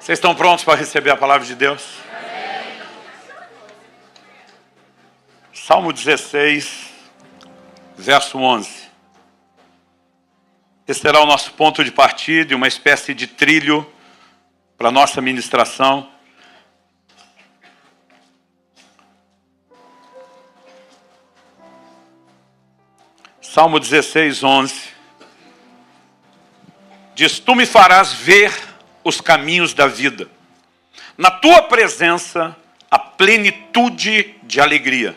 Vocês estão prontos para receber a palavra de Deus? Amém. Salmo 16, verso 11. Esse será o nosso ponto de partida e uma espécie de trilho para a nossa ministração. Salmo 16, 11. Diz: Tu me farás ver os caminhos da vida. Na tua presença, a plenitude de alegria.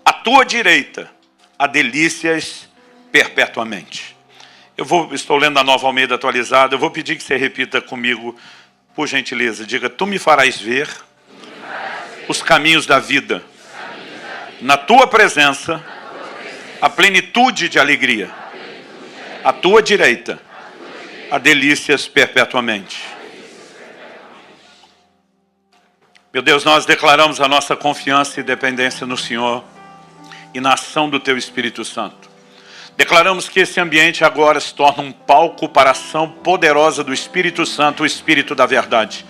À tua direita, há delícias perpetuamente. Estou lendo a Nova Almeida atualizada. Eu vou pedir que você repita comigo, por gentileza. Diga: Tu me farás ver os caminhos da vida. Na tua presença, a plenitude de alegria. À tua direita, há delícias perpetuamente. Meu Deus, nós declaramos a nossa confiança e dependência no Senhor e na ação do Teu Espírito Santo. Declaramos que esse ambiente agora se torna um palco para a ação poderosa do Espírito Santo, o Espírito da verdade.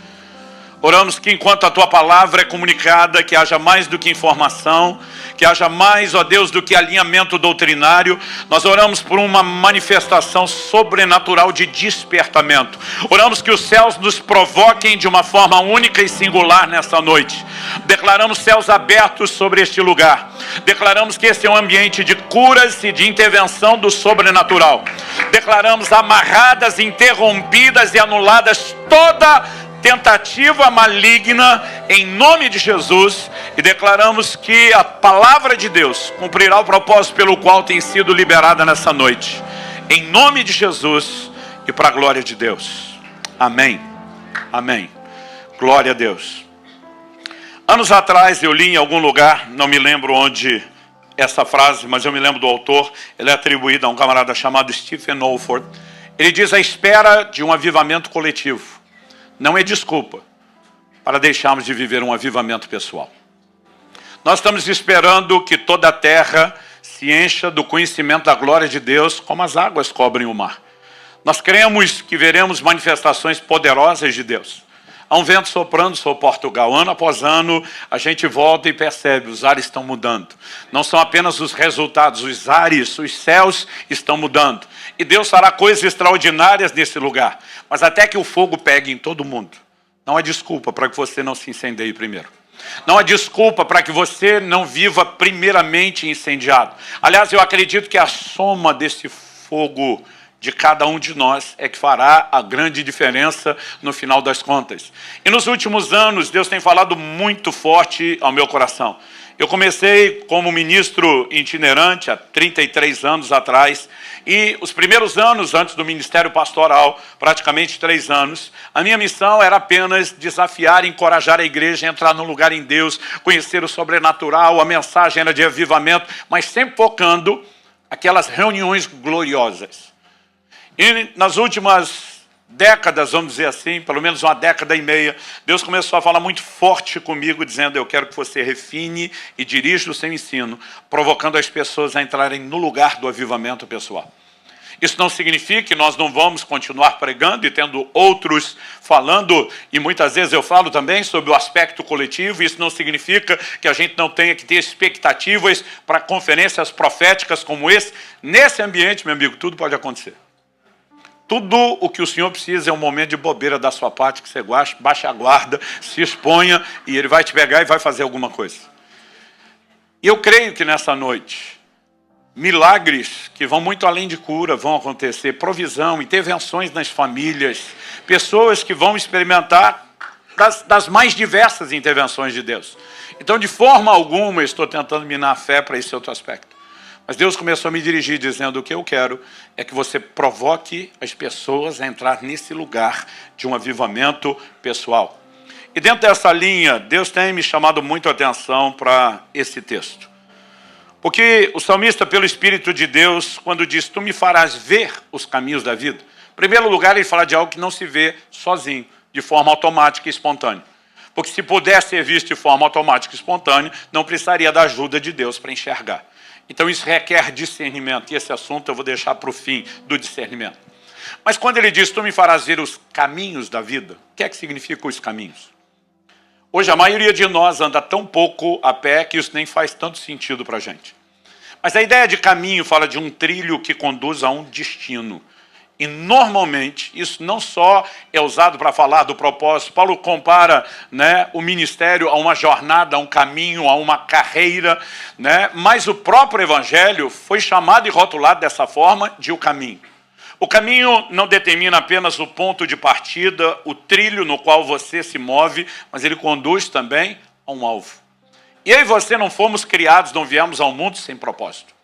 Oramos que enquanto a Tua palavra é comunicada, que haja mais do que informação, que haja mais, ó Deus, do que alinhamento doutrinário. Nós oramos por uma manifestação sobrenatural de despertamento. Oramos que os céus nos provoquem de uma forma única e singular nessa noite. Declaramos céus abertos sobre este lugar. Declaramos que esse é um ambiente de curas e de intervenção do sobrenatural. Declaramos amarradas, interrompidas e anuladas toda tentativa maligna em nome de Jesus, e declaramos que a palavra de Deus cumprirá o propósito pelo qual tem sido liberada nessa noite, em nome de Jesus e para a glória de Deus. Amém. Amém. Glória a Deus. Anos atrás eu li em algum lugar, não me lembro onde essa frase, mas eu me lembro do autor. Ele é atribuído a um camarada chamado Stephen Olford. Ele diz: a espera de um avivamento coletivo não é desculpa para deixarmos de viver um avivamento pessoal. Nós estamos esperando que toda a terra se encha do conhecimento da glória de Deus, como as águas cobrem o mar. Nós cremos que veremos manifestações poderosas de Deus. Há um vento soprando sobre Portugal. Ano após ano, a gente volta e percebe, os ares estão mudando. Não são apenas os resultados, os ares, os céus estão mudando. E Deus fará coisas extraordinárias nesse lugar. Mas até que o fogo pegue em todo mundo, não há desculpa para que você não se incendeie primeiro. Não há desculpa para que você não viva primeiramente incendiado. Aliás, eu acredito que a soma desse fogo de cada um de nós é que fará a grande diferença no final das contas. E nos últimos anos, Deus tem falado muito forte ao meu coração. Eu comecei como ministro itinerante há 33 anos atrás, e os primeiros anos antes do ministério pastoral, praticamente 3 anos, a minha missão era apenas desafiar e encorajar a igreja a entrar no lugar em Deus, conhecer o sobrenatural. A mensagem era de avivamento, mas sempre focando aquelas reuniões gloriosas. E nas últimas décadas, vamos dizer assim, pelo menos uma década e meia, Deus começou a falar muito forte comigo, dizendo: eu quero que você refine e dirija o seu ensino, provocando as pessoas a entrarem no lugar do avivamento pessoal. Isso não significa que nós não vamos continuar pregando e tendo outros falando, e muitas vezes eu falo também sobre o aspecto coletivo. Isso não significa que a gente não tenha que ter expectativas para conferências proféticas como esse. Nesse ambiente, meu amigo, tudo pode acontecer. Tudo o que o Senhor precisa é um momento de bobeira da sua parte, que você baixe a guarda, se exponha, e Ele vai te pegar e vai fazer alguma coisa. E eu creio que nessa noite, milagres que vão muito além de cura vão acontecer, provisão, intervenções nas famílias, pessoas que vão experimentar das mais diversas intervenções de Deus. Então, de forma alguma, eu estou tentando minar a fé para esse outro aspecto. Mas Deus começou a me dirigir dizendo: o que eu quero é que você provoque as pessoas a entrar nesse lugar de um avivamento pessoal. E dentro dessa linha, Deus tem me chamado muito a atenção para esse texto. Porque o salmista, pelo Espírito de Deus, quando diz: tu me farás ver os caminhos da vida, em primeiro lugar ele fala de algo que não se vê sozinho, de forma automática e espontânea. Porque se pudesse ser visto de forma automática e espontânea, não precisaria da ajuda de Deus para enxergar. Então isso requer discernimento, e esse assunto eu vou deixar para o fim do discernimento. Mas quando ele diz, tu me farás ver os caminhos da vida, o que é que significa os caminhos? Hoje a maioria de nós anda tão pouco a pé que isso nem faz tanto sentido para a gente. Mas a ideia de caminho fala de um trilho que conduz a um destino. E normalmente isso não só é usado para falar do propósito. Paulo compara, né, o ministério a uma jornada, a um caminho, a uma carreira, né, mas o próprio evangelho foi chamado e rotulado dessa forma de o caminho. O caminho não determina apenas o ponto de partida, o trilho no qual você se move, mas ele conduz também a um alvo. E eu e você não fomos criados, não viemos ao mundo sem propósito.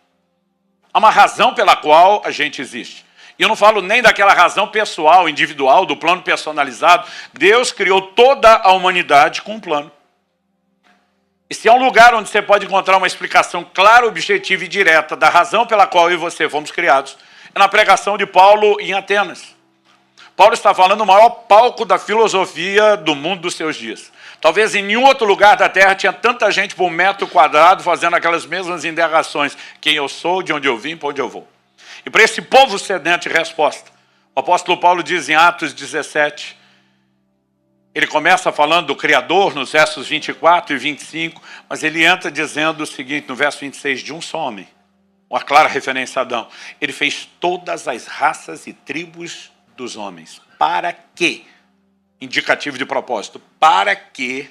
Há uma razão pela qual a gente existe. E eu não falo nem daquela razão pessoal, individual, do plano personalizado. Deus criou toda a humanidade com um plano. E se há um lugar onde você pode encontrar uma explicação clara, objetiva e direta da razão pela qual eu e você fomos criados, é na pregação de Paulo em Atenas. Paulo está falando do maior palco da filosofia do mundo dos seus dias. Talvez em nenhum outro lugar da Terra tinha tanta gente por metro quadrado fazendo aquelas mesmas indagações. Quem eu sou, de onde eu vim, para onde eu vou. E para esse povo sedento de resposta, o apóstolo Paulo diz em Atos 17, ele começa falando do Criador nos versos 24 e 25, mas ele entra dizendo o seguinte, no verso 26, de um só homem, uma clara referência a Adão. Ele fez todas as raças e tribos dos homens. Para quê? Indicativo de propósito. Para que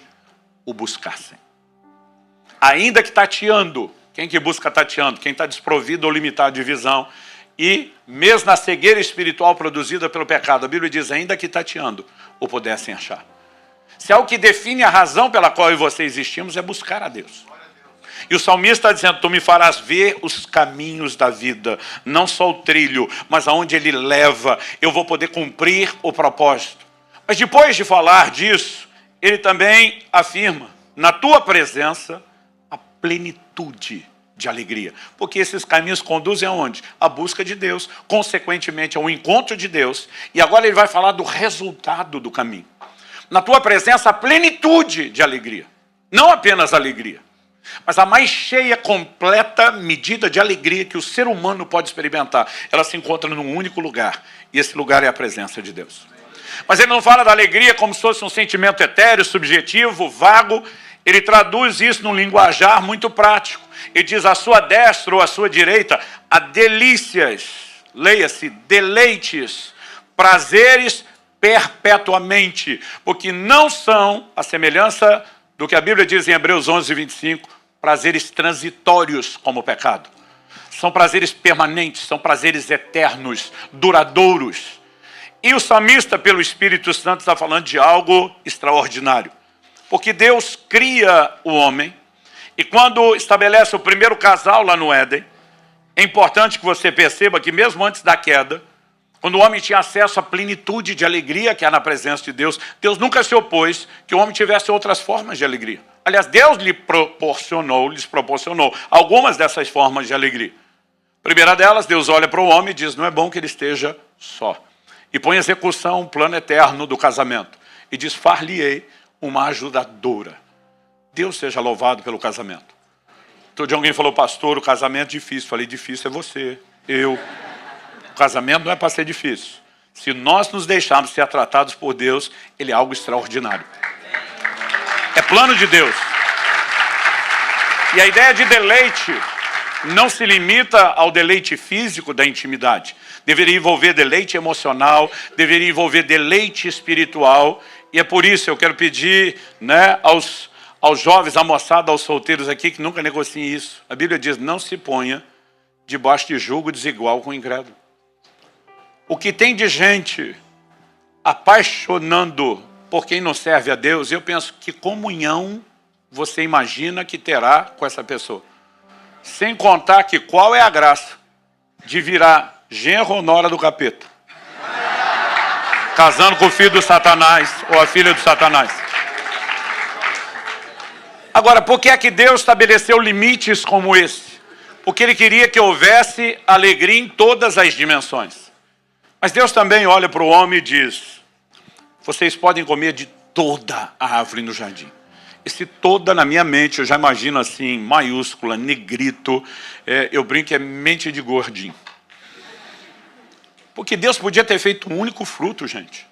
o buscassem. Ainda que tateando, quem que busca tateando? Quem está desprovido ou limitado de visão. E mesmo na cegueira espiritual produzida pelo pecado, a Bíblia diz, ainda que tateando, o pudessem achar. Se é o que define a razão pela qual eu e você existimos, é buscar a Deus. E o salmista está dizendo, tu me farás ver os caminhos da vida, não só o trilho, mas aonde ele leva, eu vou poder cumprir o propósito. Mas depois de falar disso, ele também afirma, na tua presença, a plenitude de alegria. Porque esses caminhos conduzem aonde? A busca de Deus, consequentemente ao encontro de Deus. E agora ele vai falar do resultado do caminho. Na tua presença, a plenitude de alegria. Não apenas alegria, mas a mais cheia, completa medida de alegria que o ser humano pode experimentar. Ela se encontra num único lugar. E esse lugar é a presença de Deus. Mas ele não fala da alegria como se fosse um sentimento etéreo, subjetivo, vago. Ele traduz isso num linguajar muito prático. Ele diz, à sua destra ou à sua direita, há delícias, leia-se, deleites, prazeres perpetuamente, porque não são, a semelhança do que a Bíblia diz em Hebreus 11, 25, prazeres transitórios como o pecado. São prazeres permanentes, são prazeres eternos, duradouros. E o salmista, pelo Espírito Santo, está falando de algo extraordinário. Porque Deus cria o homem, e quando estabelece o primeiro casal lá no Éden, é importante que você perceba que mesmo antes da queda, quando o homem tinha acesso à plenitude de alegria que há na presença de Deus, Deus nunca se opôs que o homem tivesse outras formas de alegria. Aliás, Deus lhes proporcionou algumas dessas formas de alegria. Primeira delas, Deus olha para o homem e diz, não é bom que ele esteja só. E põe em execução um plano eterno do casamento. E diz, far-lhe-ei uma ajudadora. Deus seja louvado pelo casamento. Todo dia alguém falou, pastor, o casamento é difícil. Falei, difícil é você, eu. O casamento não é para ser difícil. Se nós nos deixarmos ser tratados por Deus, ele é algo extraordinário. É plano de Deus. E a ideia de deleite não se limita ao deleite físico da intimidade. Deveria envolver deleite emocional, deveria envolver deleite espiritual. E é por isso que eu quero pedir, né, aos jovens, à moçada, aos solteiros aqui que nunca negociem isso. A Bíblia diz, não se ponha debaixo de julgo desigual com o incrédulo. O que tem de gente apaixonando por quem não serve a Deus, eu penso que comunhão você imagina que terá com essa pessoa. Sem contar que qual é a graça de virar genro ou nora do capeta? Casando com o filho do Satanás ou a filha do Satanás. Agora, por que é que Deus estabeleceu limites como esse? Porque Ele queria que houvesse alegria em todas as dimensões. Mas Deus também olha para o homem e diz, vocês podem comer de toda a árvore no jardim. Esse toda na minha mente, eu já imagino assim, maiúscula, negrito, eu brinco, é mente de gordinho. Porque Deus podia ter feito um único fruto, gente.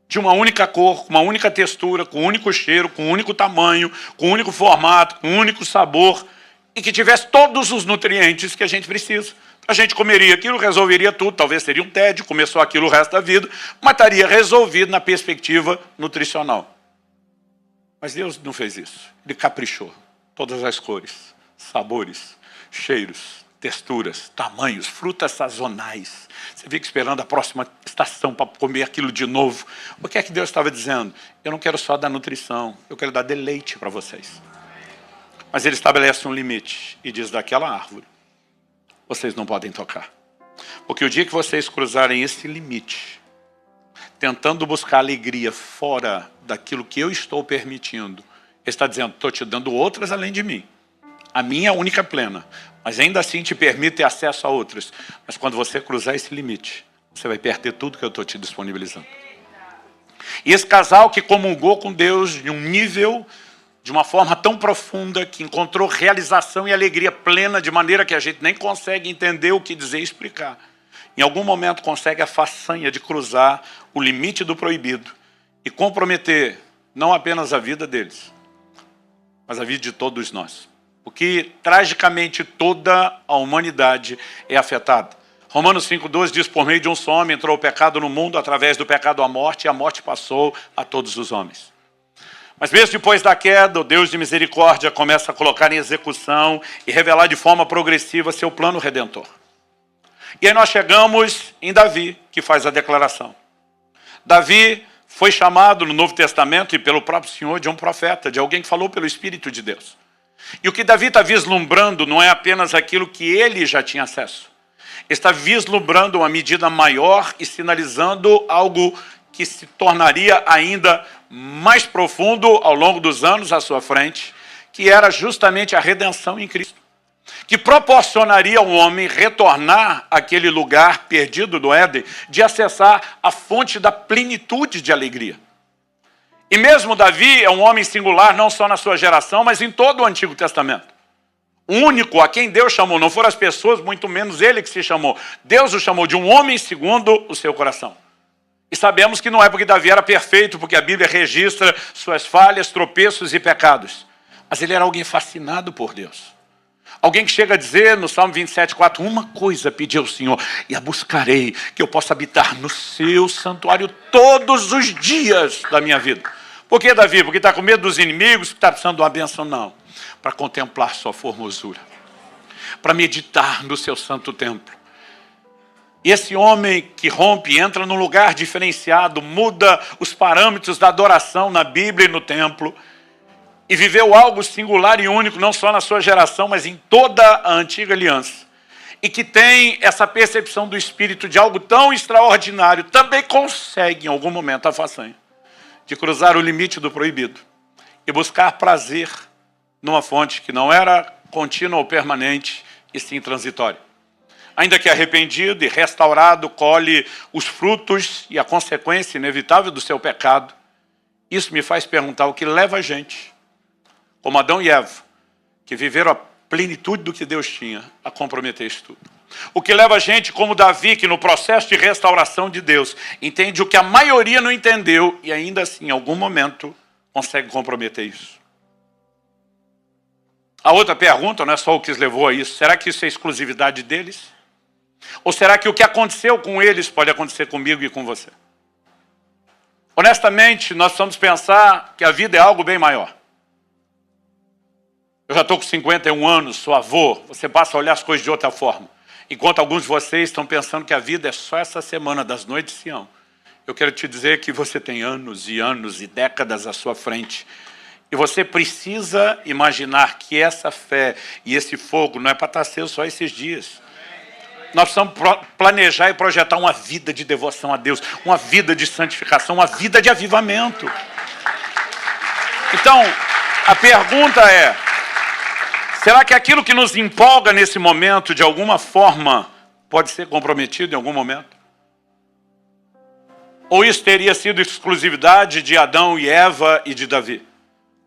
De uma única cor, com uma única textura, com um único cheiro, com um único tamanho, com um único formato, com um único sabor, e que tivesse todos os nutrientes que a gente precisa. A gente comeria aquilo, resolveria tudo, talvez seria um tédio, começou aquilo o resto da vida, mas estaria resolvido na perspectiva nutricional. Mas Deus não fez isso. Ele caprichou. Todas as cores, sabores, cheiros, texturas, tamanhos, frutas sazonais. Você fica esperando a próxima estação para comer aquilo de novo. O que é que Deus estava dizendo? Eu não quero só dar nutrição, eu quero dar deleite para vocês. Mas ele estabelece um limite e diz, daquela árvore, vocês não podem tocar. Porque o dia que vocês cruzarem esse limite, tentando buscar alegria fora daquilo que eu estou permitindo, ele está dizendo, estou te dando outras além de mim. A minha é a única plena, mas ainda assim te permite ter acesso a outras. Mas quando você cruzar esse limite, você vai perder tudo que eu estou te disponibilizando. E esse casal que comungou com Deus de um nível, de uma forma tão profunda, que encontrou realização e alegria plena, de maneira que a gente nem consegue entender o que dizer e explicar. Em algum momento consegue a façanha de cruzar o limite do proibido e comprometer não apenas a vida deles, mas a vida de todos nós. Porque, tragicamente, toda a humanidade é afetada. Romanos 5,12 diz, por meio de um só homem entrou o pecado no mundo, através do pecado a morte, e a morte passou a todos os homens. Mas mesmo depois da queda, o Deus de misericórdia começa a colocar em execução e revelar de forma progressiva seu plano redentor. E aí nós chegamos em Davi, que faz a declaração. Davi foi chamado no Novo Testamento e pelo próprio Senhor de um profeta, de alguém que falou pelo Espírito de Deus. E o que Davi está vislumbrando não é apenas aquilo que ele já tinha acesso. Está vislumbrando uma medida maior e sinalizando algo que se tornaria ainda mais profundo ao longo dos anos à sua frente, que era justamente a redenção em Cristo, que proporcionaria ao homem retornar àquele lugar perdido do Éden, de acessar a fonte da plenitude de alegria. E mesmo Davi é um homem singular, não só na sua geração, mas em todo o Antigo Testamento. O único a quem Deus chamou, não foram as pessoas, muito menos ele que se chamou. Deus o chamou de um homem segundo o seu coração. E sabemos que não é porque Davi era perfeito, porque a Bíblia registra suas falhas, tropeços e pecados. Mas ele era alguém fascinado por Deus. Alguém que chega a dizer no Salmo 27,4, uma coisa pedi ao Senhor, e a buscarei, que eu possa habitar no seu santuário todos os dias da minha vida. Por que, Davi? Porque está com medo dos inimigos, que está precisando de uma bênção? Não. Para contemplar sua formosura. Para meditar no seu santo templo. E esse homem que rompe, entra num lugar diferenciado, muda os parâmetros da adoração na Bíblia e no templo, e viveu algo singular e único, não só na sua geração, mas em toda a antiga aliança. E que tem essa percepção do Espírito de algo tão extraordinário, também consegue, em algum momento, a façanha de cruzar o limite do proibido e buscar prazer numa fonte que não era contínua ou permanente, e sim transitória. Ainda que arrependido e restaurado, colhe os frutos e a consequência inevitável do seu pecado. Isso me faz perguntar o que leva a gente, como Adão e Eva, que viveram a plenitude do que Deus tinha, a comprometer isso tudo. O que leva a gente, como Davi, que no processo de restauração de Deus, entende o que a maioria não entendeu e ainda assim, em algum momento, consegue comprometer isso. A outra pergunta, não é só o que os levou a isso, será que isso é exclusividade deles? Ou será que o que aconteceu com eles pode acontecer comigo e com você? Honestamente, nós precisamos pensar que a vida é algo bem maior. Eu já estou com 51 anos, sou avô, você passa a olhar as coisas de outra forma. Enquanto alguns de vocês estão pensando que a vida é só essa semana das noites de Sião, eu quero te dizer que você tem anos e anos e décadas à sua frente. E você precisa imaginar que essa fé e esse fogo não é para estar aceso só esses dias. Nós precisamos planejar e projetar uma vida de devoção a Deus, uma vida de santificação, uma vida de avivamento. Então, a pergunta é, será que aquilo que nos empolga nesse momento, de alguma forma, pode ser comprometido em algum momento? Ou isso teria sido exclusividade de Adão e Eva e de Davi?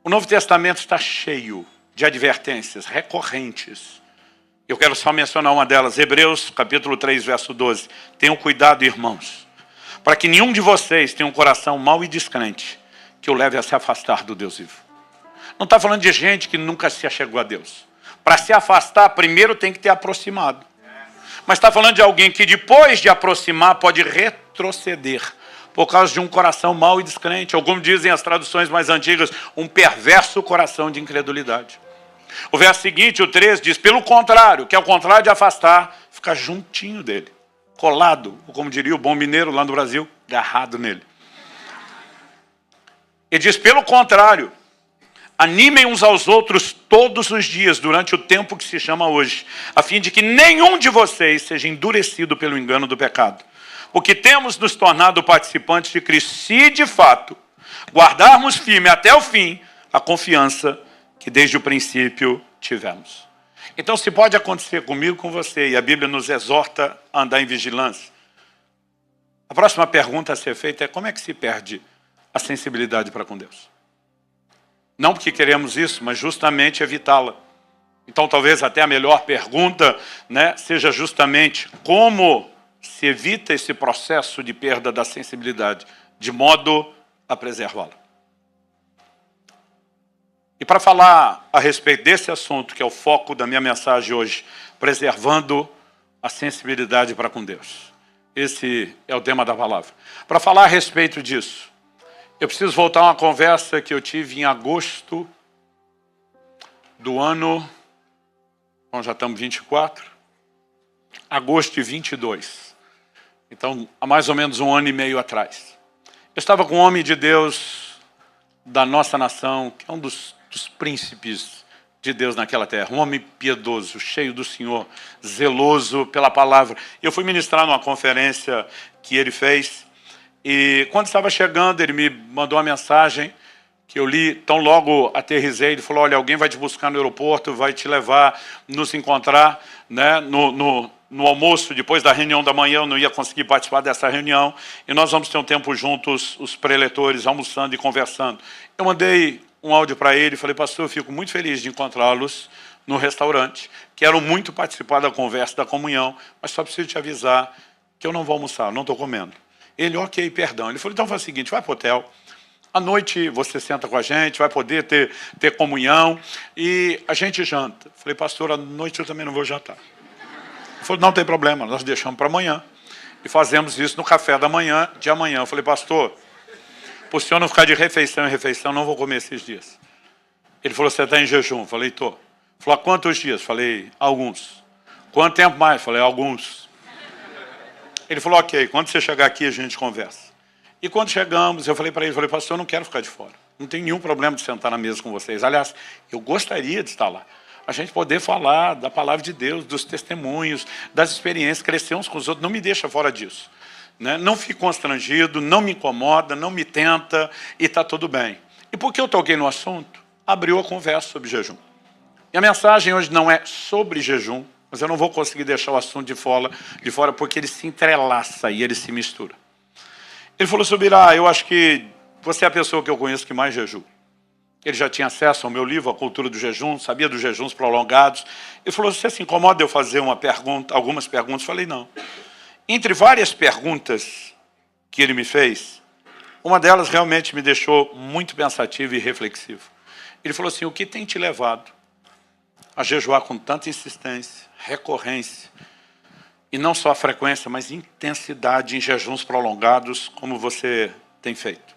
O Novo Testamento está cheio de advertências recorrentes Eu quero só mencionar uma delas, Hebreus capítulo 3, verso 12. Tenham cuidado, irmãos, para que nenhum de vocês tenha um coração mau e descrente, que o leve a se afastar do Deus vivo. Não está falando de gente que nunca se achegou a Deus. Para se afastar, primeiro tem que ter aproximado. Mas está falando de alguém que depois de aproximar pode retroceder por causa de um coração mau e descrente, ou como dizem as traduções mais antigas, um perverso coração de incredulidade. O verso seguinte, o 13, diz, pelo contrário, que é o contrário de afastar, ficar juntinho dele, colado, ou como diria o bom mineiro lá no Brasil, agarrado nele. Ele diz, pelo contrário, animem uns aos outros todos os dias, durante o tempo que se chama hoje, a fim de que nenhum de vocês seja endurecido pelo engano do pecado. Porque temos nos tornado participantes de Cristo, se de fato guardarmos firme até o fim a confiança que desde o princípio tivemos. Então, se pode acontecer comigo, com você, e a Bíblia nos exorta a andar em vigilância, a próxima pergunta a ser feita é como é que se perde a sensibilidade para com Deus? Não porque queremos isso, mas justamente evitá-la. Então, talvez até a melhor pergunta, né, seja justamente como se evita esse processo de perda da sensibilidade, de modo a preservá-la. E para falar a respeito desse assunto, que é o foco da minha mensagem hoje, preservando a sensibilidade para com Deus. Esse é o tema da palavra. Para falar a respeito disso, eu preciso voltar a uma conversa que eu tive em agosto do ano, bom, já estamos 24, agosto de 22. Então, há mais ou menos 1 ano e meio atrás. Eu estava com um homem de Deus da nossa nação, que é um dos príncipes de Deus naquela terra, um homem piedoso, cheio do Senhor, zeloso pela palavra. Eu fui ministrar numa conferência que ele fez, e quando estava chegando, ele me mandou uma mensagem que eu li, tão logo aterrisei, ele falou, olha, alguém vai te buscar no aeroporto, vai te levar, nos encontrar, né, no almoço, depois da reunião da manhã, eu não ia conseguir participar dessa reunião, e nós vamos ter um tempo juntos, os preletores, almoçando e conversando. Eu mandei um áudio para ele, falei, pastor, eu fico muito feliz de encontrá-los no restaurante, quero muito participar da conversa, da comunhão, mas só preciso te avisar que eu não vou almoçar, não estou comendo. Ele, ok, perdão. Ele falou, então faz o seguinte, vai para o hotel, à noite você senta com a gente, vai poder ter comunhão, e a gente janta. Falei, pastor, à noite eu também não vou jantar. Ele falou, não tem problema, nós deixamos para amanhã. E fazemos isso no café da manhã de amanhã. Eu falei, pastor, para o senhor não ficar de refeição em refeição, não vou comer esses dias. Ele falou, você está em jejum? Eu falei, estou. Ele falou, há quantos dias? Eu falei, alguns. Quanto tempo mais? Eu falei, alguns. Ele falou, ok, quando você chegar aqui a gente conversa. E quando chegamos, eu falei para ele, falei, pastor, eu não quero ficar de fora. Não tem nenhum problema de sentar na mesa com vocês. Aliás, eu gostaria de estar lá. A gente poder falar da palavra de Deus, dos testemunhos, das experiências, crescer uns com os outros. Não me deixa fora disso. Né? Não fique constrangido, não me incomoda, não me tenta e está tudo bem. E porque eu toquei no assunto, abriu a conversa sobre jejum. E a mensagem hoje não é sobre jejum, mas eu não vou conseguir deixar o assunto de fora porque ele se entrelaça e ele se mistura. Ele falou, Subirá, eu acho que você é a pessoa que eu conheço que mais jejum. Ele já tinha acesso ao meu livro, A Cultura do Jejum, sabia dos jejuns prolongados. Ele falou, você se incomoda eu fazer algumas perguntas? Eu falei, não. Entre várias perguntas que ele me fez, uma delas realmente me deixou muito pensativo e reflexivo. Ele falou assim, o que tem te levado a jejuar com tanta insistência, recorrência, e não só a frequência, mas intensidade em jejuns prolongados, como você tem feito?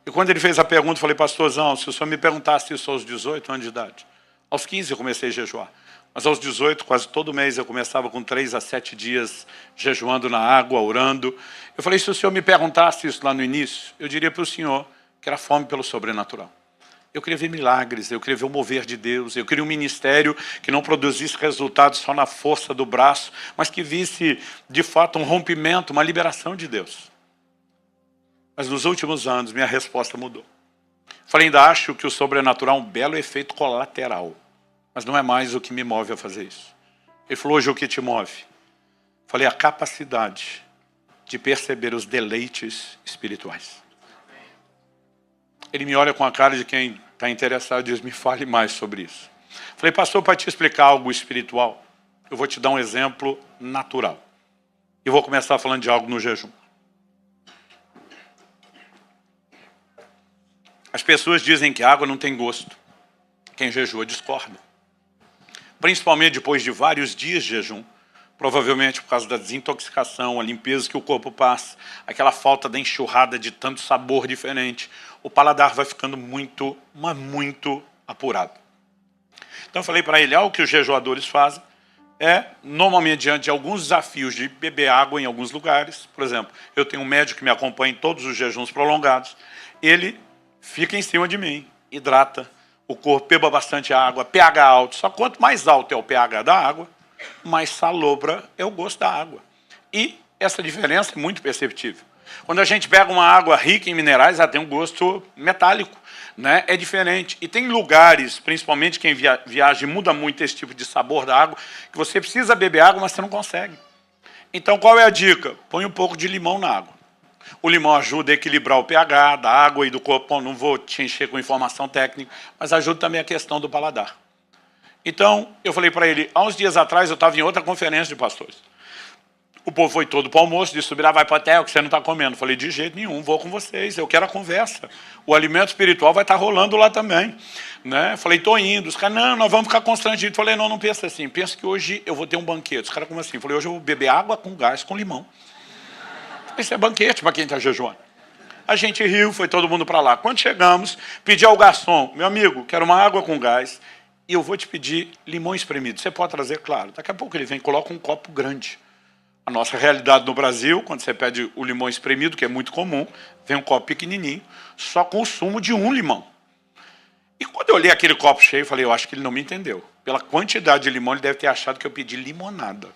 E quando ele fez a pergunta, eu falei, pastorzão, se o senhor me perguntasse isso aos 18 anos de idade, aos 15 eu comecei a jejuar, mas aos 18, quase todo mês, eu começava com 3 a 7 dias jejuando na água, orando. Eu falei, se o senhor me perguntasse isso lá no início, eu diria para o senhor que era fome pelo sobrenatural. Eu queria ver milagres, eu queria ver o mover de Deus, eu queria um ministério que não produzisse resultados só na força do braço, mas que visse, de fato, um rompimento, uma liberação de Deus. Mas nos últimos anos, minha resposta mudou. Falei, ainda acho que o sobrenatural é um belo efeito colateral, mas não é mais o que me move a fazer isso. Ele falou, hoje o que te move? Falei, a capacidade de perceber os deleites espirituais. Ele me olha com a cara de quem está interessado e diz, me fale mais sobre isso. Falei, pastor, para te explicar algo espiritual, eu vou te dar um exemplo natural. E vou começar falando de algo no jejum. As pessoas dizem que a água não tem gosto. Quem jejua discorda. Principalmente depois de vários dias de jejum. Provavelmente por causa da desintoxicação, a limpeza que o corpo passa, aquela falta da enxurrada de tanto sabor diferente. O paladar vai ficando muito, mas muito apurado. Então eu falei para ele, algo que os jejuadores fazem normalmente diante de alguns desafios de beber água em alguns lugares. Por exemplo, eu tenho um médico que me acompanha em todos os jejuns prolongados. Ele fica em cima de mim, hidrata o corpo, beba bastante água, pH alto. Só quanto mais alto é o pH da água, mais salobra é o gosto da água. E essa diferença é muito perceptível. Quando a gente pega uma água rica em minerais, ela tem um gosto metálico, né? É diferente. E tem lugares, principalmente quem viaja e muda muito esse tipo de sabor da água, que você precisa beber água, mas você não consegue. Então qual é a dica? Põe um pouco de limão na água. O limão ajuda a equilibrar o pH da água e do corpo. Bom, não vou te encher com informação técnica, mas ajuda também a questão do paladar. Então, eu falei para ele, há uns dias atrás eu estava em outra conferência de pastores. O povo foi todo para o almoço, disse, Subirá, vai para o hotel que você não está comendo. Eu falei, de jeito nenhum, vou com vocês, eu quero a conversa. O alimento espiritual vai estar rolando lá também. Né? Eu falei, estou indo. Os caras, não, nós vamos ficar constrangidos. Eu falei, não, não pensa assim, pensa que hoje eu vou ter um banquete. Os caras, como assim? Eu falei, hoje eu vou beber água com gás, com limão. Isso é banquete para quem está jejuando. A gente riu, foi todo mundo para lá. Quando chegamos, pedi ao garçom, meu amigo, quero uma água com gás e eu vou te pedir limão espremido. Você pode trazer? Claro. Daqui a pouco ele vem e coloca um copo grande. A nossa realidade no Brasil, quando você pede o limão espremido, que é muito comum, vem um copo pequenininho, só com o sumo de um limão. E quando eu olhei aquele copo cheio, eu falei, eu acho que ele não me entendeu. Pela quantidade de limão, ele deve ter achado que eu pedi limonada.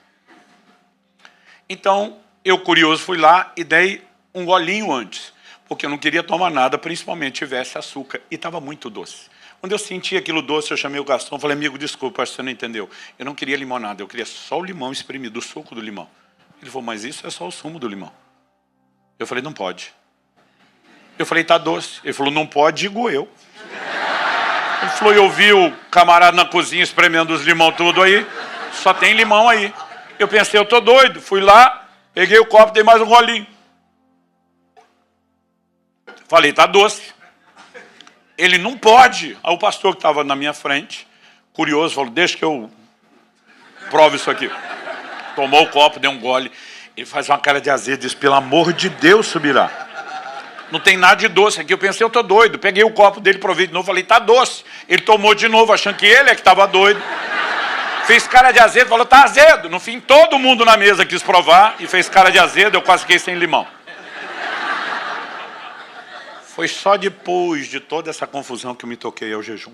Então, eu curioso fui lá e dei um golinho antes, porque eu não queria tomar nada, principalmente tivesse açúcar, e estava muito doce. Quando eu senti aquilo doce, eu chamei o garçom e falei, amigo, desculpa, acho que você não entendeu. Eu não queria limonada, eu queria só o limão espremido, o suco do limão. Ele falou, mas isso é só o sumo do limão. Eu falei, não pode. Eu falei, tá doce. Ele falou, não pode, digo eu. Ele falou, eu vi o camarada na cozinha espremendo os limão tudo aí, só tem limão aí. Eu pensei, eu tô doido. Fui lá, peguei o copo, dei mais um golinho. Falei, tá doce. Ele não pode. Aí o pastor que estava na minha frente, curioso, falou, deixa que eu provo isso aqui. Tomou o copo, deu um gole. Ele faz uma cara de azedo, diz, pelo amor de Deus, Subirá. Não tem nada de doce aqui. Eu pensei, eu tô doido. Peguei o copo dele, provei de novo, falei, tá doce. Ele tomou de novo, achando que ele é que estava doido. Fez cara de azedo, falou, tá azedo. No fim, todo mundo na mesa quis provar e fez cara de azedo, eu quase fiquei sem limão. Foi só depois de toda essa confusão que eu me toquei ao jejum.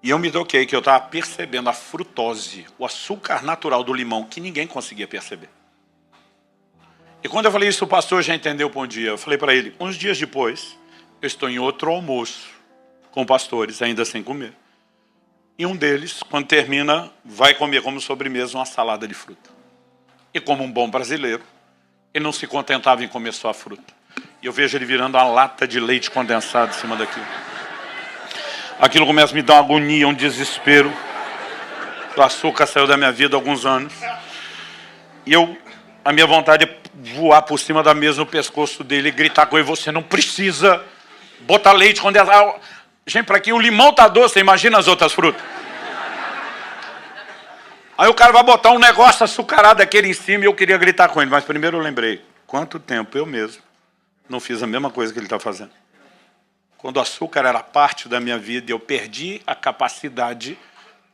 E eu me toquei que eu estava percebendo a frutose, o açúcar natural do limão, que ninguém conseguia perceber. E quando eu falei isso, o pastor já entendeu por um dia. Eu falei para ele, uns dias depois, eu estou em outro almoço com pastores, ainda sem comer. E um deles, quando termina, vai comer como sobremesa uma salada de fruta. E como um bom brasileiro, ele não se contentava em comer só a fruta. E eu vejo ele virando uma lata de leite condensado em cima daquilo. Aquilo começa a me dar uma agonia, um desespero. O açúcar saiu da minha vida há alguns anos. E a minha vontade é voar por cima da mesa no pescoço dele e gritar com ele, você não precisa botar leite condensado. Gente, para quem o limão tá doce, imagina as outras frutas. Aí o cara vai botar um negócio açucarado daquele em cima e eu queria gritar com ele. Mas primeiro eu lembrei, quanto tempo eu mesmo não fiz a mesma coisa que ele está fazendo. Quando o açúcar era parte da minha vida, eu perdi a capacidade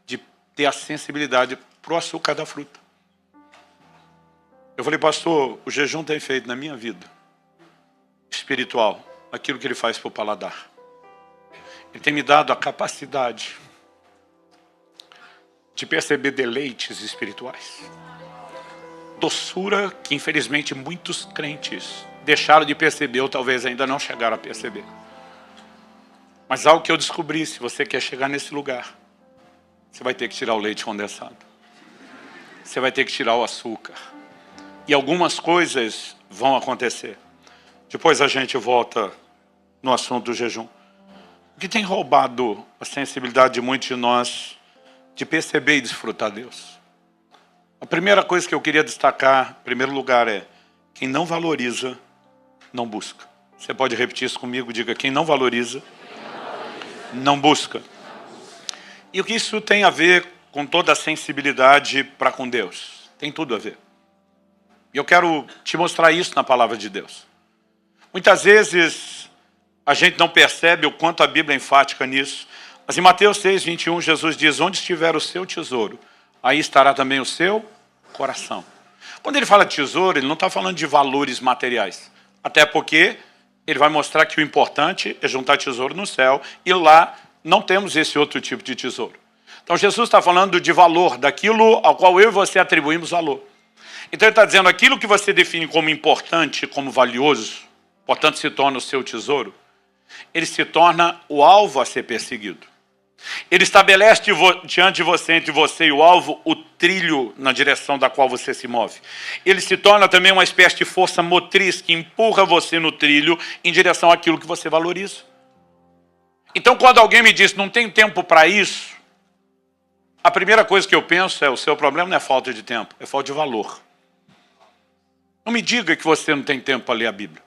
de ter a sensibilidade para o açúcar da fruta. Eu falei, pastor, o jejum tem feito na minha vida espiritual aquilo que ele faz para o paladar. Ele tem me dado a capacidade de perceber deleites espirituais. Doçura que, infelizmente, muitos crentes deixaram de perceber ou talvez ainda não chegaram a perceber. Mas algo que eu descobri, se você quer chegar nesse lugar, você vai ter que tirar o leite condensado. Você vai ter que tirar o açúcar. E algumas coisas vão acontecer. Depois a gente volta no assunto do jejum. O que tem roubado a sensibilidade de muitos de nós de perceber e desfrutar Deus? A primeira coisa que eu queria destacar, em primeiro lugar, é quem não valoriza, não busca. Você pode repetir isso comigo? Diga, quem não valoriza, não busca. E o que isso tem a ver com toda a sensibilidade para com Deus? Tem tudo a ver. E eu quero te mostrar isso na palavra de Deus. Muitas vezes a gente não percebe o quanto a Bíblia é enfática nisso. Mas em Mateus 6, 21, Jesus diz, onde estiver o seu tesouro, aí estará também o seu coração. Quando ele fala de tesouro, ele não está falando de valores materiais. Até porque ele vai mostrar que o importante é juntar tesouro no céu. E lá não temos esse outro tipo de tesouro. Então Jesus está falando de valor, daquilo ao qual eu e você atribuímos valor. Então ele está dizendo, aquilo que você define como importante, como valioso, portanto se torna o seu tesouro, ele se torna o alvo a ser perseguido. Ele estabelece diante de você, entre você e o alvo, o trilho na direção da qual você se move. Ele se torna também uma espécie de força motriz que empurra você no trilho em direção àquilo que você valoriza. Então, quando alguém me diz, não tem tempo para isso, a primeira coisa que eu penso é, o seu problema não é falta de tempo, é falta de valor. Não me diga que você não tem tempo para ler a Bíblia.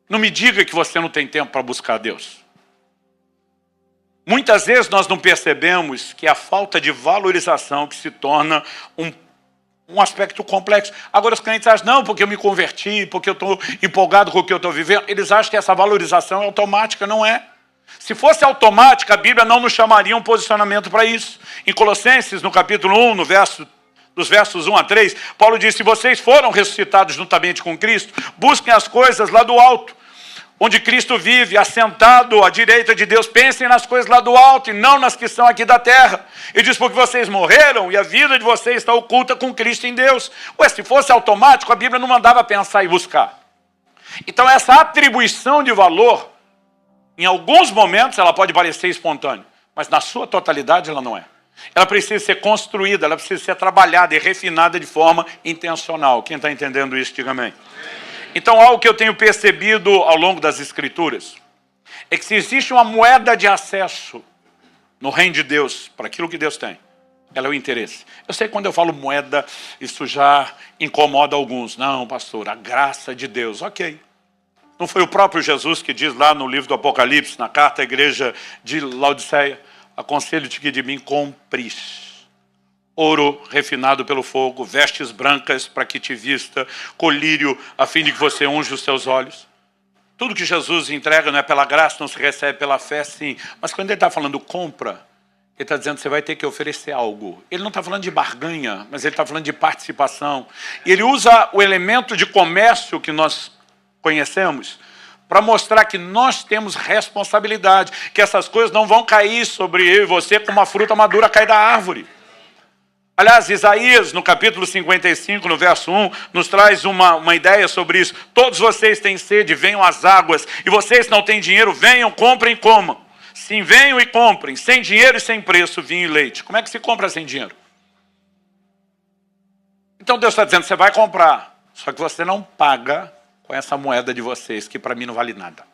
Não me diga que você não tem tempo para buscar Deus. Muitas vezes nós não percebemos que a falta de valorização que se torna um aspecto complexo. Agora os crentes acham, não, porque eu me converti, porque eu estou empolgado com o que eu estou vivendo. Eles acham que essa valorização é automática, não é. Se fosse automática, a Bíblia não nos chamaria um posicionamento para isso. Em Colossenses, no capítulo 1, dos versos 1 a 3, Paulo diz, se vocês foram ressuscitados juntamente com Cristo, busquem as coisas lá do alto, onde Cristo vive, assentado à direita de Deus. Pensem nas coisas lá do alto e não nas que são aqui da terra. Ele diz, porque vocês morreram e a vida de vocês está oculta com Cristo em Deus. Ué, se fosse automático, a Bíblia não mandava pensar e buscar. Então essa atribuição de valor, em alguns momentos ela pode parecer espontânea, mas na sua totalidade ela não é. Ela precisa ser construída, ela precisa ser trabalhada e refinada de forma intencional. Quem está entendendo isso, diga amém. Então, algo que eu tenho percebido ao longo das Escrituras é que se existe uma moeda de acesso no reino de Deus, para aquilo que Deus tem, ela é o interesse. Eu sei que quando eu falo moeda, isso já incomoda alguns. Não, pastor, a graça de Deus, ok. Não foi o próprio Jesus que diz lá no livro do Apocalipse, na carta à igreja de Laodiceia, aconselho-te que de mim compres ouro refinado pelo fogo, vestes brancas para que te vista, colírio a fim de que você unja os seus olhos. Tudo que Jesus entrega não é pela graça, não se recebe pela fé, sim. Mas quando ele está falando compra, ele está dizendo que você vai ter que oferecer algo. Ele não está falando de barganha, mas ele está falando de participação. E ele usa o elemento de comércio que nós conhecemos para mostrar que nós temos responsabilidade, que essas coisas não vão cair sobre eu e você como uma fruta madura cai da árvore. Aliás, Isaías, no capítulo 55, no verso 1, nos traz uma ideia sobre isso. Todos vocês têm sede, venham às águas. E vocês não têm dinheiro, venham, comprem e comam. Sim, venham e comprem, sem dinheiro e sem preço, vinho e leite. Como é que se compra sem dinheiro? Então Deus está dizendo, você vai comprar, só que você não paga com essa moeda de vocês, que para mim não vale nada.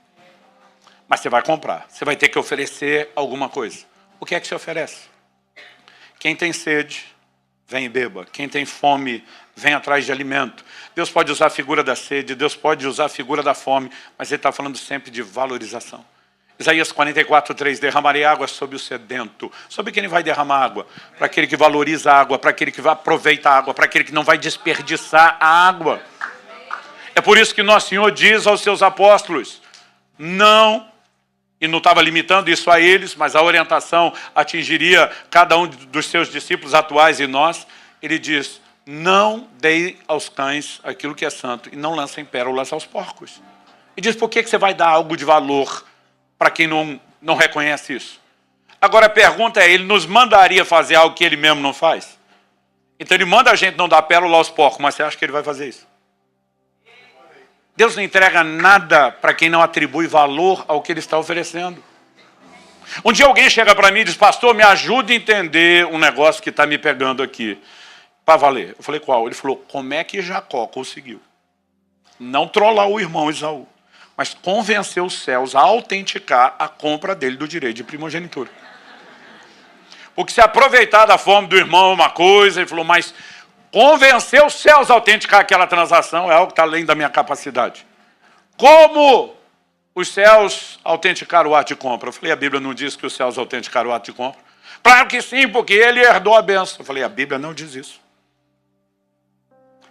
Mas você vai comprar, você vai ter que oferecer alguma coisa. O que é que se oferece? Quem tem sede, vem e beba. Quem tem fome, vem atrás de alimento. Deus pode usar a figura da sede, Deus pode usar a figura da fome, mas ele está falando sempre de valorização. Isaías 44, 3, derramarei água sobre o sedento. Sobre quem ele vai derramar água? Para aquele que valoriza a água, para aquele que vai aproveitar a água, para aquele que não vai desperdiçar a água. É por isso que Nosso Senhor diz aos seus apóstolos, não, e não estava limitando isso a eles, mas a orientação atingiria cada um dos seus discípulos atuais e nós. Ele diz, não dei aos cães aquilo que é santo e não lancem pérolas aos porcos. E diz, por que você vai dar algo de valor para quem não reconhece isso? Agora a pergunta é, ele nos mandaria fazer algo que ele mesmo não faz? Então ele manda a gente não dar pérola aos porcos, mas você acha que ele vai fazer isso? Deus não entrega nada para quem não atribui valor ao que ele está oferecendo. Um dia alguém chega para mim e diz, pastor, me ajude a entender um negócio que está me pegando aqui. Para valer. Eu falei, qual? Ele falou, como é que Jacó conseguiu não trollar o irmão Esaú, mas convencer os céus a autenticar a compra dele do direito de primogenitura? Porque se aproveitar da fome do irmão é uma coisa, ele falou, mas Convencer os céus a autenticar aquela transação é algo que está além da minha capacidade. Como os céus autenticaram o ato de compra? Eu falei, a Bíblia não diz que os céus autenticaram o ato de compra. Claro que sim, porque ele herdou a bênção. Eu falei, a Bíblia não diz isso.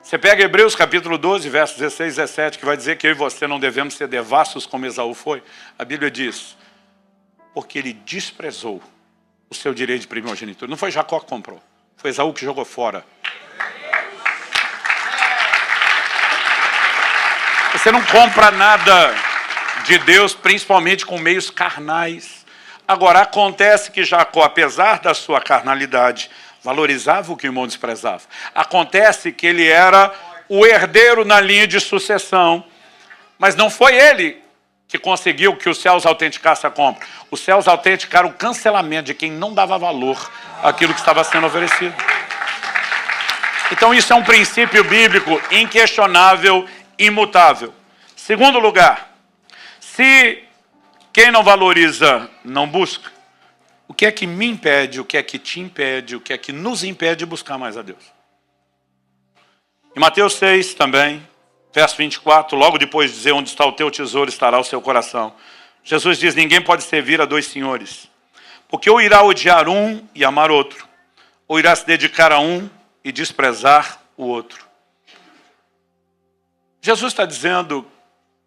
Você pega Hebreus capítulo 12, versos 16 e 17, que vai dizer que eu e você não devemos ser devassos como Esaú foi. A Bíblia diz, porque ele desprezou o seu direito de primogenitura. Não foi Jacó que comprou, foi Esaú que jogou fora. Você não compra nada de Deus, principalmente com meios carnais. Agora, acontece que Jacó, apesar da sua carnalidade, valorizava o que o irmão desprezava. Acontece que ele era o herdeiro na linha de sucessão, mas não foi ele que conseguiu que os céus autenticassem a compra. Os céus autenticaram o cancelamento de quem não dava valor àquilo que estava sendo oferecido. Então isso é um princípio bíblico inquestionável, imutável. Segundo lugar, se quem não valoriza não busca, o que é que me impede, o que é que te impede, o que é que nos impede de buscar mais a Deus? Em Mateus 6 também, verso 24, logo depois de dizer onde está o teu tesouro, estará o seu coração. Jesus diz, ninguém pode servir a dois senhores, porque ou irá odiar um e amar outro, ou irá se dedicar a um e desprezar o outro. Jesus está dizendo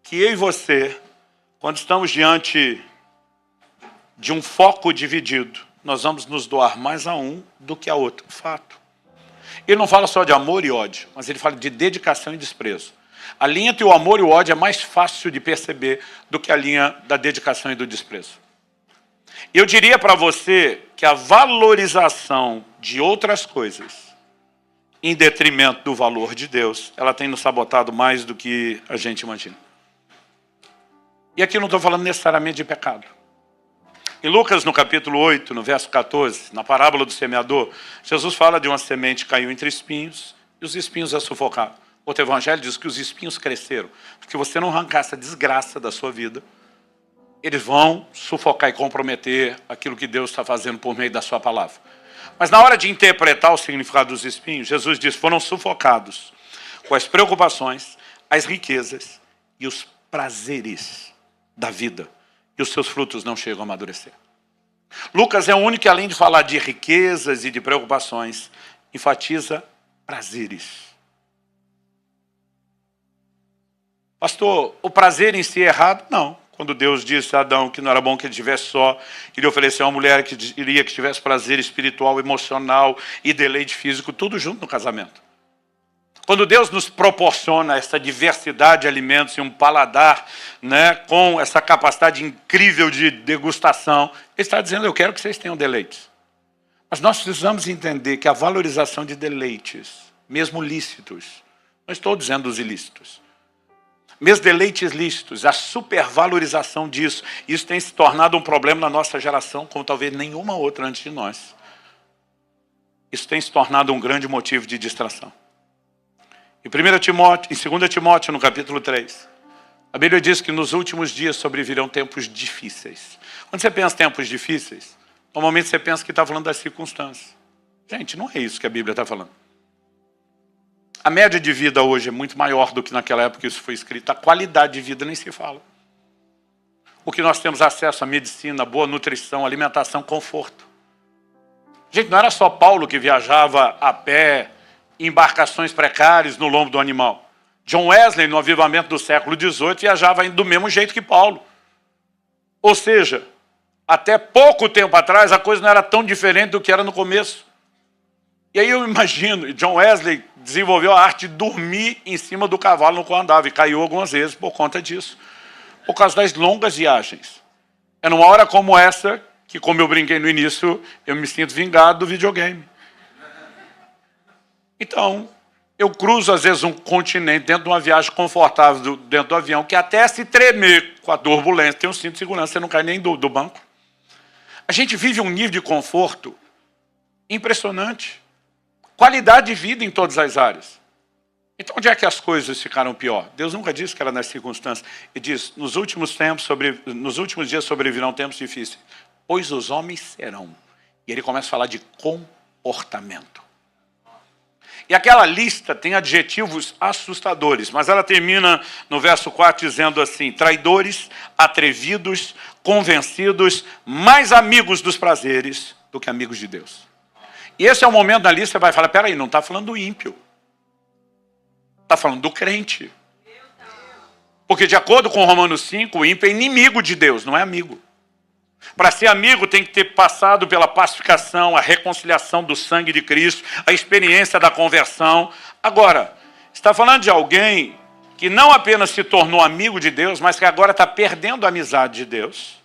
que eu e você, quando estamos diante de um foco dividido, nós vamos nos doar mais a um do que a outro. Fato. Ele não fala só de amor e ódio, mas ele fala de dedicação e desprezo. A linha entre o amor e o ódio é mais fácil de perceber do que a linha da dedicação e do desprezo. Eu diria para você que a valorização de outras coisas, em detrimento do valor de Deus, ela tem nos sabotado mais do que a gente imagina. E aqui não estou falando necessariamente de pecado. Em Lucas, no capítulo 8, no verso 14, na parábola do semeador, Jesus fala de uma semente que caiu entre espinhos e os espinhos a sufocaram. Outro evangelho diz que os espinhos cresceram. Porque você não arrancar essa desgraça da sua vida, eles vão sufocar e comprometer aquilo que Deus está fazendo por meio da sua palavra. Mas na hora de interpretar o significado dos espinhos, Jesus diz, foram sufocados com as preocupações, as riquezas e os prazeres da vida. E os seus frutos não chegam a amadurecer. Lucas é o único que, além de falar de riquezas e de preocupações, enfatiza prazeres. Pastor, o prazer em si é errado? Não. Quando Deus disse a Adão que não era bom que ele estivesse só, ele ofereceu uma mulher que iria que tivesse prazer espiritual, emocional e deleite físico, tudo junto no casamento. Quando Deus nos proporciona essa diversidade de alimentos e um paladar, né, com essa capacidade incrível de degustação, Ele está dizendo, eu quero que vocês tenham deleites. Mas nós precisamos entender que a valorização de deleites, mesmo lícitos, não estou dizendo os ilícitos, mesmo deleites lícitos, a supervalorização disso, isso tem se tornado um problema na nossa geração, como talvez nenhuma outra antes de nós. Isso tem se tornado um grande motivo de distração. Em 2 Timóteo, no capítulo 3, a Bíblia diz que nos últimos dias sobrevirão tempos difíceis. Quando você pensa em tempos difíceis, normalmente você pensa que está falando das circunstâncias. Gente, não é isso que a Bíblia está falando. A média de vida hoje é muito maior do que naquela época que isso foi escrito. A qualidade de vida nem se fala. O que nós temos acesso à medicina, boa nutrição, alimentação, conforto. Gente, não era só Paulo que viajava a pé, em embarcações precárias no lombo do animal. John Wesley, no avivamento do século XVIII, viajava do mesmo jeito que Paulo. Ou seja, até pouco tempo atrás, a coisa não era tão diferente do que era no começo. E aí eu imagino, John Wesley desenvolveu a arte de dormir em cima do cavalo no qual andava, e caiu algumas vezes por conta disso. Por causa das longas viagens. É numa hora como essa, que como eu brinquei no início, eu me sinto vingado do videogame. Então, eu cruzo às vezes um continente dentro de uma viagem confortável dentro do avião, que até se tremer com a turbulência, tem um cinto de segurança, você não cai nem do banco. A gente vive um nível de conforto impressionante. Qualidade de vida em todas as áreas. Então, onde é que as coisas ficaram pior? Deus nunca disse que era nas circunstâncias. Ele diz, nos últimos dias sobrevirão tempos difíceis, pois os homens serão. E ele começa a falar de comportamento. E aquela lista tem adjetivos assustadores, mas ela termina no verso 4 dizendo assim: traidores, atrevidos, convencidos, mais amigos dos prazeres do que amigos de Deus. E esse é o momento da lista que você vai falar, peraí, não está falando do ímpio. Está falando do crente. Porque de acordo com Romanos 5, o ímpio é inimigo de Deus, não é amigo. Para ser amigo tem que ter passado pela pacificação, a reconciliação do sangue de Cristo, a experiência da conversão. Agora, está falando de alguém que não apenas se tornou amigo de Deus, mas que agora está perdendo a amizade de Deus,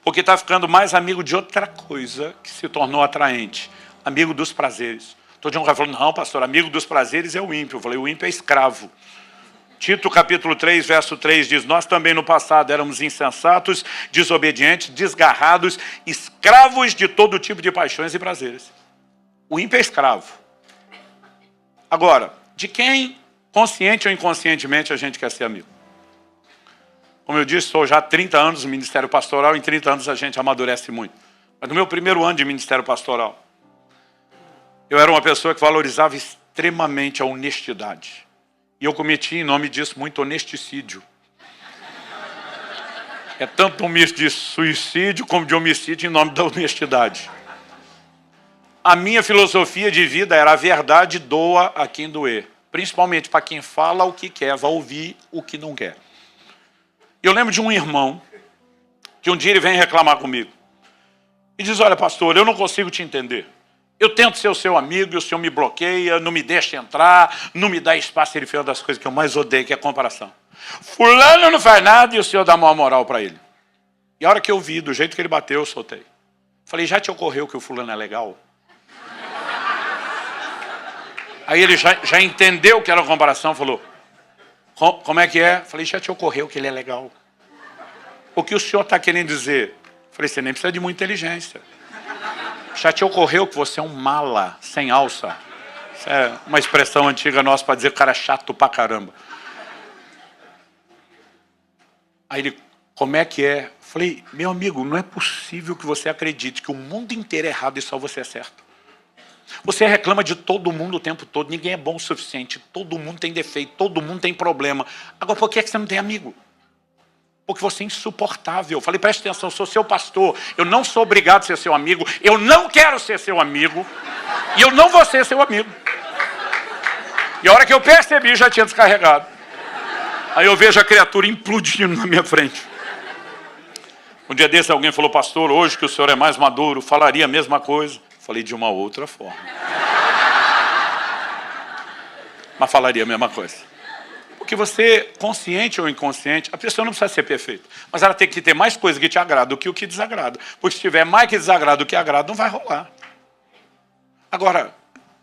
porque está ficando mais amigo de outra coisa que se tornou atraente, amigo dos prazeres. Todo mundo vai falando, não, pastor, amigo dos prazeres é o ímpio. Eu falei, o ímpio é escravo. Tito capítulo 3, verso 3 diz, nós também no passado éramos insensatos, desobedientes, desgarrados, escravos de todo tipo de paixões e prazeres. O ímpio é escravo. Agora, de quem, consciente ou inconscientemente, a gente quer ser amigo? Como eu disse, estou já há 30 anos no ministério pastoral, em 30 anos a gente amadurece muito. Mas no meu primeiro ano de ministério pastoral, eu era uma pessoa que valorizava extremamente a honestidade. E eu cometi, em nome disso, muito honesticídio. É tanto um misto de suicídio como de homicídio em nome da honestidade. A minha filosofia de vida era a verdade doa a quem doer. Principalmente para quem fala o que quer, vai ouvir o que não quer. Eu lembro de um irmão, que um dia ele vem reclamar comigo. E diz, olha pastor, eu não consigo te entender. Eu tento ser o seu amigo e o senhor me bloqueia, não me deixa entrar, não me dá espaço. Ele fez uma das coisas que eu mais odeio, que é a comparação. Fulano não faz nada e o senhor dá uma moral para ele. E a hora que eu vi, do jeito que ele bateu, eu soltei. Falei, já te ocorreu que o fulano é legal? Aí ele já entendeu que era uma comparação, falou, como é que é? Falei, já te ocorreu que ele é legal? O que o senhor está querendo dizer? Falei, você nem precisa de muita inteligência. Já te ocorreu que você é um mala, sem alça? Isso é uma expressão antiga nossa para dizer que o cara é chato pra caramba. Aí ele, como é que é? Falei, meu amigo, não é possível que você acredite que o mundo inteiro é errado e só você é certo. Você reclama de todo mundo o tempo todo, ninguém é bom o suficiente, todo mundo tem defeito, todo mundo tem problema. Agora, por que você não tem amigo? Porque você é insuportável. Eu falei, preste atenção, eu sou seu pastor, eu não sou obrigado a ser seu amigo, eu não quero ser seu amigo, e eu não vou ser seu amigo. E a hora que eu percebi, já tinha descarregado. Aí eu vejo a criatura implodindo na minha frente. Um dia desse alguém falou, pastor, hoje que o senhor é mais maduro, falaria a mesma coisa. Falei de uma outra forma. Mas falaria a mesma coisa. Porque você, consciente ou inconsciente, a pessoa não precisa ser perfeita. Mas ela tem que ter mais coisa que te agrada do que o que desagrada. Porque se tiver mais que desagrada do que agrada, não vai rolar. Agora,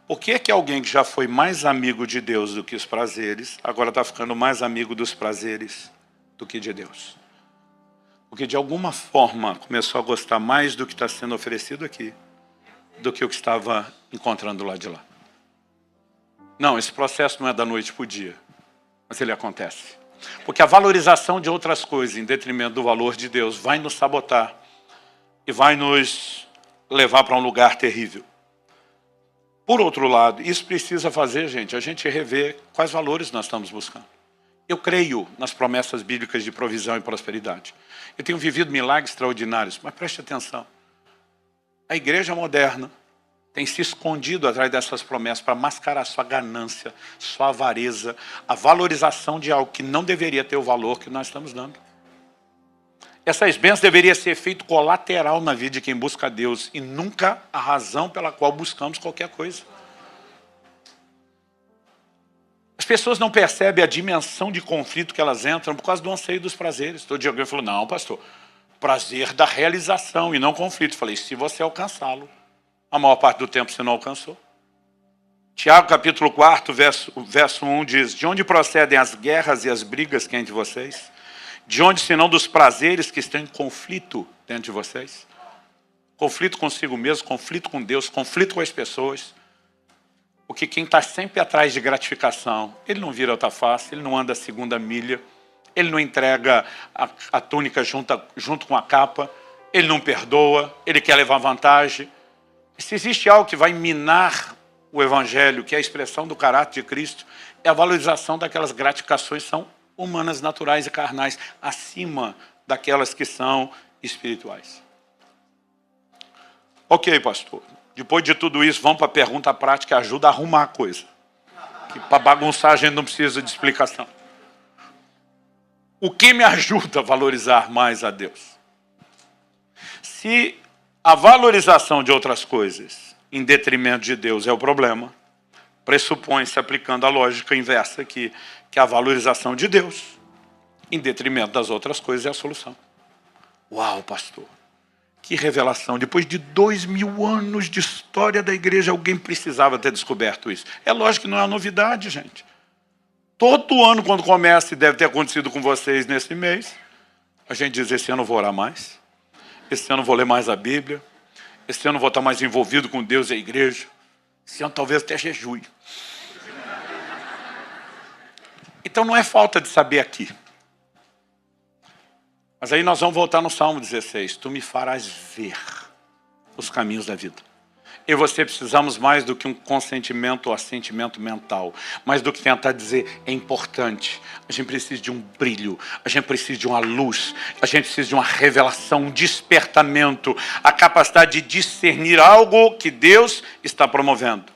por que é que alguém que já foi mais amigo de Deus do que os prazeres, agora está ficando mais amigo dos prazeres do que de Deus? Porque de alguma forma começou a gostar mais do que está sendo oferecido aqui do que o que estava encontrando lá de lá. Não, esse processo não é da noite para o dia, mas ele acontece. Porque a valorização de outras coisas em detrimento do valor de Deus vai nos sabotar e vai nos levar para um lugar terrível. Por outro lado, isso precisa fazer, gente, a gente rever quais valores nós estamos buscando. Eu creio nas promessas bíblicas de provisão e prosperidade. Eu tenho vivido milagres extraordinários, mas preste atenção. A igreja moderna tem se escondido atrás dessas promessas para mascarar sua ganância, sua avareza, a valorização de algo que não deveria ter o valor que nós estamos dando. Essas bênçãos deveriam ser efeito colateral na vida de quem busca a Deus e nunca a razão pela qual buscamos qualquer coisa. As pessoas não percebem a dimensão de conflito que elas entram por causa do anseio dos prazeres. Todo dia alguém falou, não, pastor, prazer da realização e não conflito. Falei, se você alcançá-lo, a maior parte do tempo você não alcançou. Tiago capítulo 4, verso 1 diz, de onde procedem as guerras e as brigas que há entre vocês? De onde, senão dos prazeres que estão em conflito dentro de vocês? Conflito consigo mesmo, conflito com Deus, conflito com as pessoas. Porque quem está sempre atrás de gratificação, ele não vira outra face, ele não anda a segunda milha, ele não entrega a túnica junto com a capa, ele não perdoa, ele quer levar vantagem. E se existe algo que vai minar o Evangelho, que é a expressão do caráter de Cristo, é a valorização daquelas gratificações que são humanas, naturais e carnais, acima daquelas que são espirituais. Ok, pastor. Depois de tudo isso, vamos para a pergunta prática, ajuda a arrumar a coisa. Que para bagunçar a gente não precisa de explicação. O que me ajuda a valorizar mais a Deus? Se a valorização de outras coisas em detrimento de Deus é o problema, pressupõe-se, aplicando a lógica inversa aqui, que a valorização de Deus em detrimento das outras coisas é a solução. Uau, pastor! Que revelação! Depois de 2000 anos de história da igreja, alguém precisava ter descoberto isso. É lógico que não é uma novidade, gente. Todo ano, quando começa, e deve ter acontecido com vocês nesse mês, a gente diz, esse ano eu vou orar mais, esse ano eu vou ler mais a Bíblia, esse ano eu vou estar mais envolvido com Deus e a igreja, esse ano talvez até jejue. Então não é falta de saber aqui. Mas aí nós vamos voltar no Salmo 16. Tu me farás ver os caminhos da vida. Eu e você precisamos mais do que um consentimento ou assentimento mental. Mais do que tentar dizer, é importante. A gente precisa de um brilho. A gente precisa de uma luz. A gente precisa de uma revelação, um despertamento. A capacidade de discernir algo que Deus está promovendo.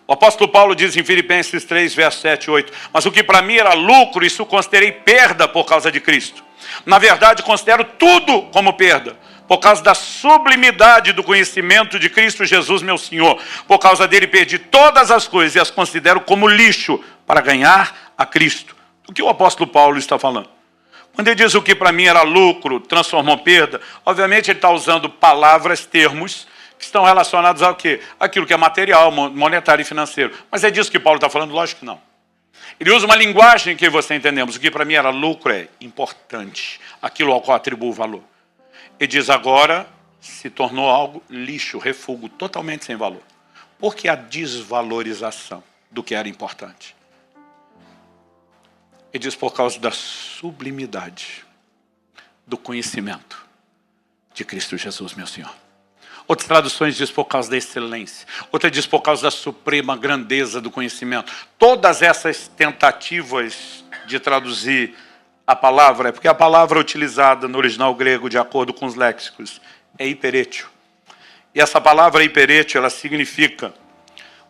O apóstolo Paulo diz em Filipenses 3, versos 7 e 8. Mas o que para mim era lucro, isso considerei perda por causa de Cristo. Na verdade, considero tudo como perda, por causa da sublimidade do conhecimento de Cristo Jesus, meu Senhor. Por causa dele perdi todas as coisas e as considero como lixo para ganhar a Cristo. O que o apóstolo Paulo está falando? Quando ele diz o que para mim era lucro, transformou perda, obviamente ele está usando palavras, termos, que estão relacionados ao quê? Aquilo que é material, monetário e financeiro. Mas é disso que Paulo está falando? Lógico que não. Ele usa uma linguagem que você entendemos. O que para mim era lucro é importante, aquilo ao qual atribuo valor. Ele diz agora, se tornou algo lixo, refúgio, totalmente sem valor. Por que a desvalorização do que era importante? Ele diz por causa da sublimidade do conhecimento de Cristo Jesus, meu Senhor. Outras traduções diz por causa da excelência. Outra diz por causa da suprema grandeza do conhecimento. Todas essas tentativas de traduzir a palavra, porque a palavra utilizada no original grego, de acordo com os léxicos, é hiperétio. E essa palavra hiperétio, ela significa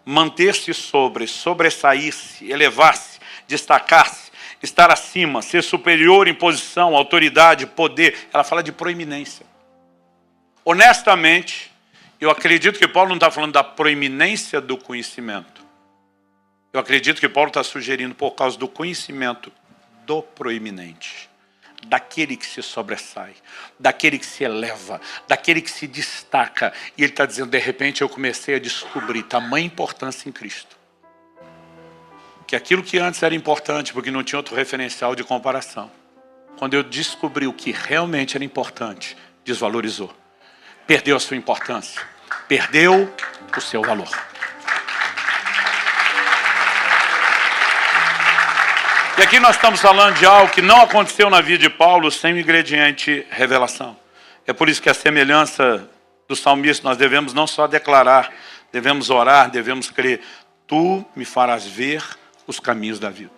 manter-se sobre, sobressair-se, elevar-se, destacar-se, estar acima, ser superior em posição, autoridade, poder. Ela fala de proeminência. Honestamente, eu acredito que Paulo não está falando da proeminência do conhecimento. Eu acredito que Paulo está sugerindo por causa do conhecimento do proeminente. Daquele que se sobressai, daquele que se eleva, daquele que se destaca. E ele está dizendo, de repente eu comecei a descobrir tamanha importância em Cristo. Que aquilo que antes era importante, porque não tinha outro referencial de comparação. Quando eu descobri o que realmente era importante, desvalorizou. Perdeu a sua importância, perdeu o seu valor. E aqui nós estamos falando de algo que não aconteceu na vida de Paulo sem o ingrediente revelação. É por isso que a semelhança do salmista nós devemos não só declarar, devemos orar, devemos crer. Tu me farás ver os caminhos da vida.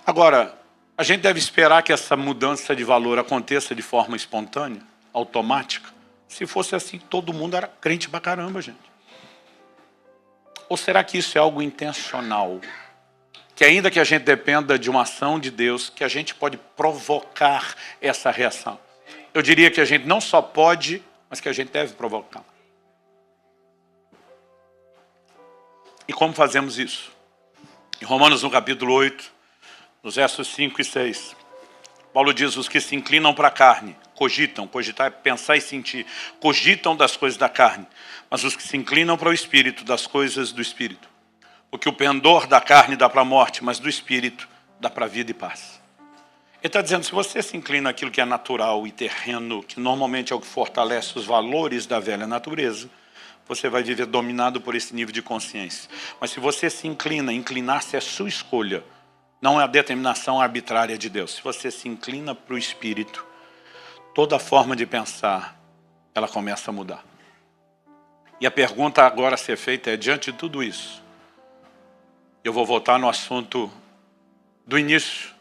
Agora, a gente deve esperar que essa mudança de valor aconteça de forma espontânea? Automática? Se fosse assim, todo mundo era crente pra caramba, gente. Ou será que isso é algo intencional? Que ainda que a gente dependa de uma ação de Deus, que a gente pode provocar essa reação. Eu diria que a gente não só pode, mas que a gente deve provocar. E como fazemos isso? Em Romanos, no capítulo 8, nos versos 5 e 6, Paulo diz, os que se inclinam para a carne, cogitam, cogitar é pensar e sentir, cogitam das coisas da carne, mas os que se inclinam para o Espírito, das coisas do Espírito. Porque o pendor da carne dá para a morte, mas do Espírito dá para a vida e paz. Ele está dizendo, se você se inclina àquilo que é natural e terreno, que normalmente é o que fortalece os valores da velha natureza, você vai viver dominado por esse nível de consciência. Mas se você se inclina, inclinar-se é sua escolha, não é a determinação arbitrária de Deus. Se você se inclina para o Espírito, toda forma de pensar, ela começa a mudar. E a pergunta agora a ser feita é, diante de tudo isso, eu vou voltar no assunto do início,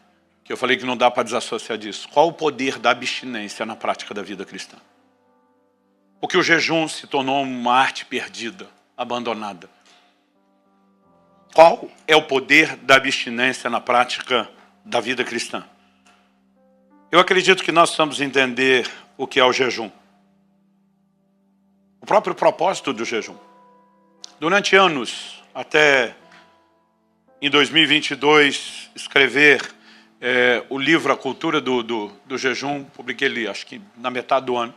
que eu falei que não dá para desassociar disso. Qual o poder da abstinência na prática da vida cristã? Porque o jejum se tornou uma arte perdida, abandonada. Qual é o poder da abstinência na prática da vida cristã? Eu acredito que nós precisamos entender o que é o jejum. O próprio propósito do jejum. Durante anos, até em 2022, escrever o livro A Cultura do Jejum, publiquei ele, acho que na metade do ano.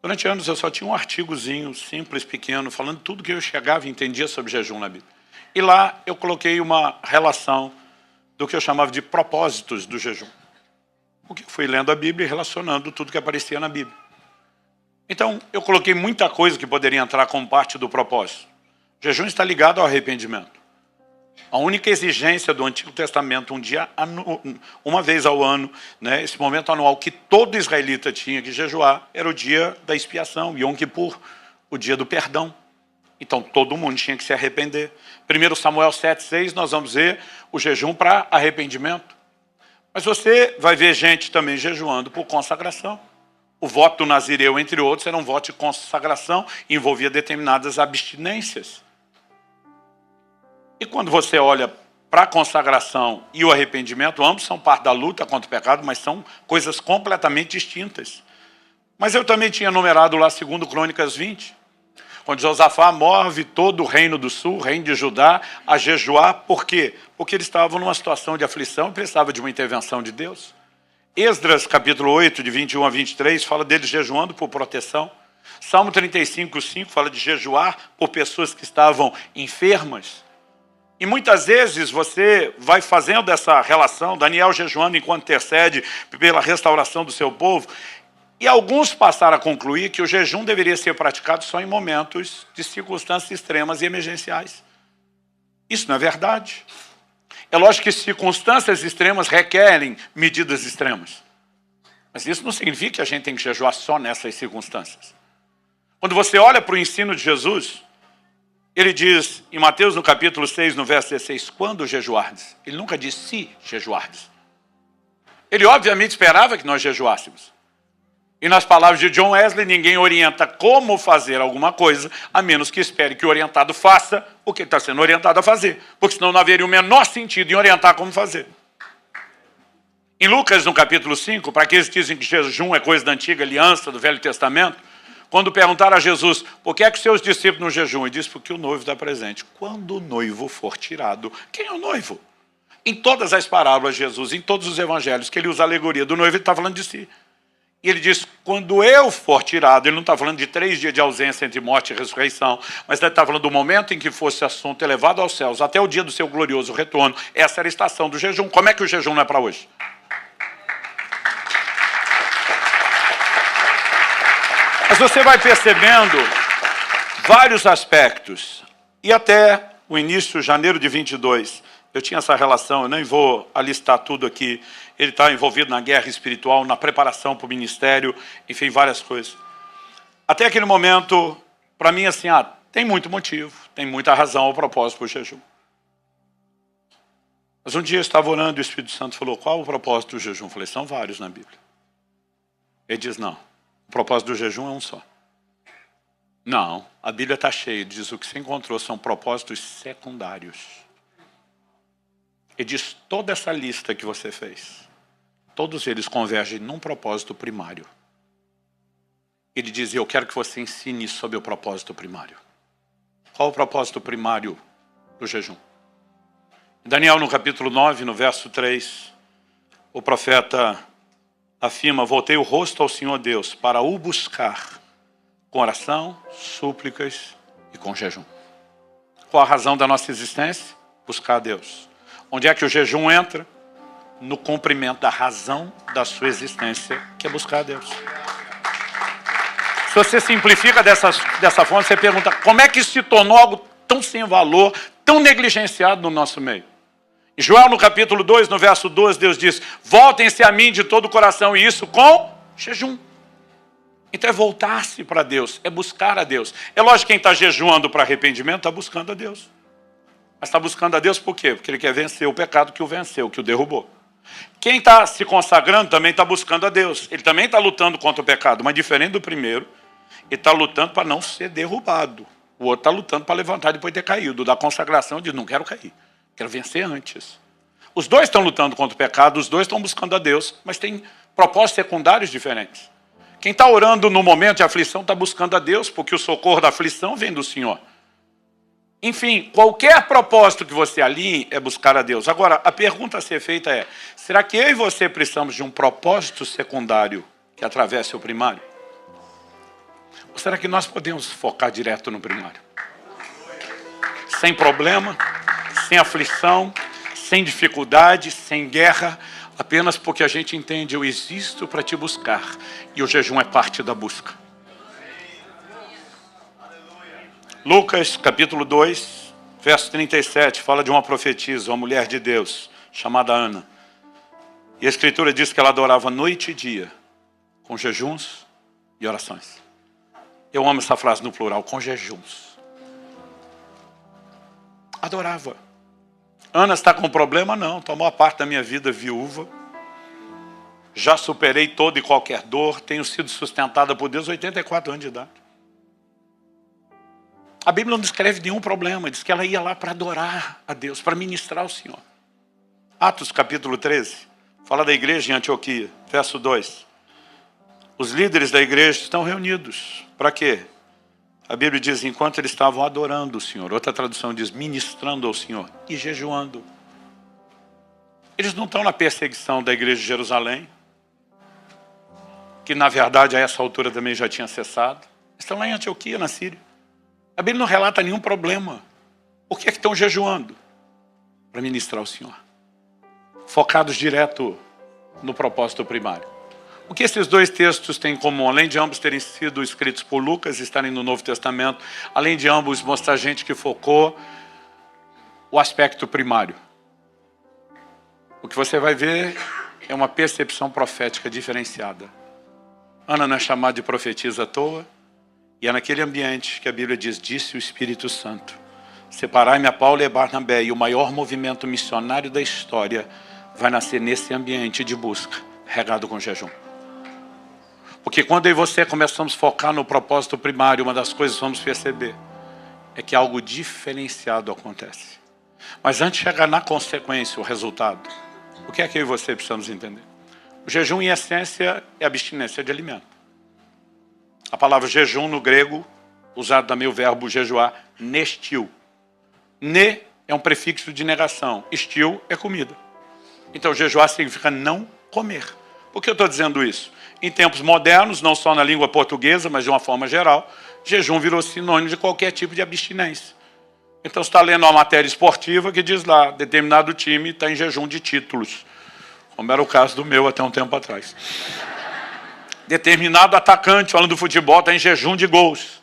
Durante anos eu só tinha um artigozinho simples, pequeno, falando tudo que eu chegava e entendia sobre jejum na Bíblia. E lá eu coloquei uma relação do que eu chamava de propósitos do jejum. Porque eu fui lendo a Bíblia e relacionando tudo que aparecia na Bíblia. Então, eu coloquei muita coisa que poderia entrar como parte do propósito. O jejum está ligado ao arrependimento. A única exigência do Antigo Testamento, uma vez ao ano, né, esse momento anual que todo israelita tinha que jejuar, era o dia da expiação, Yom Kippur, o dia do perdão. Então, todo mundo tinha que se arrepender. 1 Samuel 7,6, nós vamos ver o jejum para arrependimento. Mas você vai ver gente também jejuando por consagração. O voto do Nazireu, entre outros, era um voto de consagração, envolvia determinadas abstinências. E quando você olha para a consagração e o arrependimento, ambos são parte da luta contra o pecado, mas são coisas completamente distintas. Mas eu também tinha numerado lá 2 Crônicas 20, quando Josafá move todo o reino do sul, o reino de Judá, a jejuar. Por quê? Porque eles estavam numa situação de aflição e precisavam de uma intervenção de Deus. Esdras, capítulo 8, de 21 a 23, fala deles jejuando por proteção. Salmo 35, 5, fala de jejuar por pessoas que estavam enfermas. E muitas vezes você vai fazendo essa relação, Daniel jejuando enquanto intercede pela restauração do seu povo, e alguns passaram a concluir que o jejum deveria ser praticado só em momentos de circunstâncias extremas e emergenciais. Isso não é verdade. É lógico que circunstâncias extremas requerem medidas extremas. Mas isso não significa que a gente tem que jejuar só nessas circunstâncias. Quando você olha para o ensino de Jesus, ele diz, em Mateus, no capítulo 6, no verso 16, quando jejuardes? Ele nunca diz se jejuardes. Ele obviamente esperava que nós jejuássemos. E nas palavras de John Wesley, ninguém orienta como fazer alguma coisa, a menos que espere que o orientado faça o que ele está sendo orientado a fazer. Porque senão não haveria o menor sentido em orientar como fazer. Em Lucas, no capítulo 5, para aqueles que dizem que jejum é coisa da antiga aliança, do Velho Testamento, quando perguntaram a Jesus, por que é que os seus discípulos não jejuam? Ele disse, porque o noivo está presente. Quando o noivo for tirado, quem é o noivo? Em todas as parábolas de Jesus, em todos os evangelhos, que ele usa a alegoria do noivo, ele está falando de si. E ele diz, quando eu for tirado, ele não está falando de 3 dias de ausência entre morte e ressurreição, mas ele está falando do momento em que fosse assunto elevado aos céus, até o dia do seu glorioso retorno. Essa era a estação do jejum. Como é que o jejum não é para hoje? Mas você vai percebendo vários aspectos. E até o início, janeiro de 22, eu tinha essa relação, eu nem vou alistar tudo aqui. Ele está envolvido na guerra espiritual, na preparação para o ministério, enfim, várias coisas. Até aquele momento, para mim, assim, tem muito motivo, tem muita razão ao propósito do jejum. Mas um dia eu estava orando e o Espírito Santo falou, qual o propósito do jejum? Eu falei, são vários na Bíblia. Ele diz, não, o propósito do jejum é um só. Não, a Bíblia está cheia, diz, o que você encontrou são propósitos secundários. Ele diz, toda essa lista que você fez, todos eles convergem num propósito primário. Ele diz, eu quero que você ensine sobre o propósito primário. Qual o propósito primário do jejum? Daniel, no capítulo 9, no verso 3, o profeta afirma, voltei o rosto ao Senhor Deus para o buscar com oração, súplicas e com jejum. Qual a razão da nossa existência? Buscar a Deus. Onde é que o jejum entra? No cumprimento da razão da sua existência, que é buscar a Deus. Se você simplifica dessa forma, você pergunta, como é que isso se tornou algo tão sem valor, tão negligenciado no nosso meio? Em Joel, no capítulo 2, no verso 12, Deus diz, voltem-se a mim de todo o coração, e isso com jejum. Então é voltar-se para Deus, é buscar a Deus. É lógico que quem está jejuando para arrependimento está buscando a Deus. Mas está buscando a Deus por quê? Porque ele quer vencer o pecado que o venceu, que o derrubou. Quem está se consagrando também está buscando a Deus. Ele também está lutando contra o pecado, mas diferente do primeiro, ele está lutando para não ser derrubado. O outro está lutando para levantar depois de ter caído. Da consagração diz, não quero cair, quero vencer antes. Os dois estão lutando contra o pecado, os dois estão buscando a Deus, mas tem propósitos secundários diferentes. Quem está orando no momento de aflição está buscando a Deus, porque o socorro da aflição vem do Senhor. Enfim, qualquer propósito que você alinhe é buscar a Deus. Agora, a pergunta a ser feita é, será que eu e você precisamos de um propósito secundário que atravesse o primário? Ou será que nós podemos focar direto no primário? Sem problema, sem aflição, sem dificuldade, sem guerra, apenas porque a gente entende, eu existo para te buscar, e o jejum é parte da busca. Lucas, capítulo 2, verso 37, fala de uma profetisa, uma mulher de Deus, chamada Ana. E a Escritura diz que ela adorava noite e dia, com jejuns e orações. Eu amo essa frase no plural, com jejuns. Adorava. Ana está com problema? Não, tomou a parte da minha vida viúva. Já superei toda e qualquer dor, tenho sido sustentada por Deus 84 anos de idade. A Bíblia não descreve nenhum problema, diz que ela ia lá para adorar a Deus, para ministrar ao Senhor. Atos capítulo 13, fala da igreja em Antioquia, verso 2. Os líderes da igreja estão reunidos, para quê? A Bíblia diz, enquanto eles estavam adorando o Senhor, outra tradução diz, ministrando ao Senhor e jejuando. Eles não estão na perseguição da igreja de Jerusalém, que na verdade a essa altura também já tinha cessado. Estão lá em Antioquia, na Síria. A Bíblia não relata nenhum problema. Por que é que estão jejuando? Para ministrar ao Senhor. Focados direto no propósito primário. O que esses dois textos têm em comum? Além de ambos terem sido escritos por Lucas e estarem no Novo Testamento, além de ambos mostrar gente que focou o aspecto primário. O que você vai ver é uma percepção profética diferenciada. Ana não é chamada de profetisa à toa, e é naquele ambiente que a Bíblia diz, disse o Espírito Santo, separai-me a Paulo e a Barnabé, e o maior movimento missionário da história vai nascer nesse ambiente de busca, regado com jejum. Porque quando eu e você começamos a focar no propósito primário, uma das coisas que vamos perceber é que algo diferenciado acontece. Mas antes de chegar na consequência, o resultado, o que é que eu e você precisamos entender? O jejum, em essência, é abstinência de alimento. A palavra jejum no grego, usado também o verbo jejuar, nestil. Ne é um prefixo de negação, estil é comida. Então jejuar significa não comer. Por que eu estou dizendo isso? Em tempos modernos, não só na língua portuguesa, mas de uma forma geral, jejum virou sinônimo de qualquer tipo de abstinência. Então você está lendo uma matéria esportiva que diz lá, determinado time está em jejum de títulos, como era o caso do meu até um tempo atrás. Determinado atacante, falando do futebol, está em jejum de gols.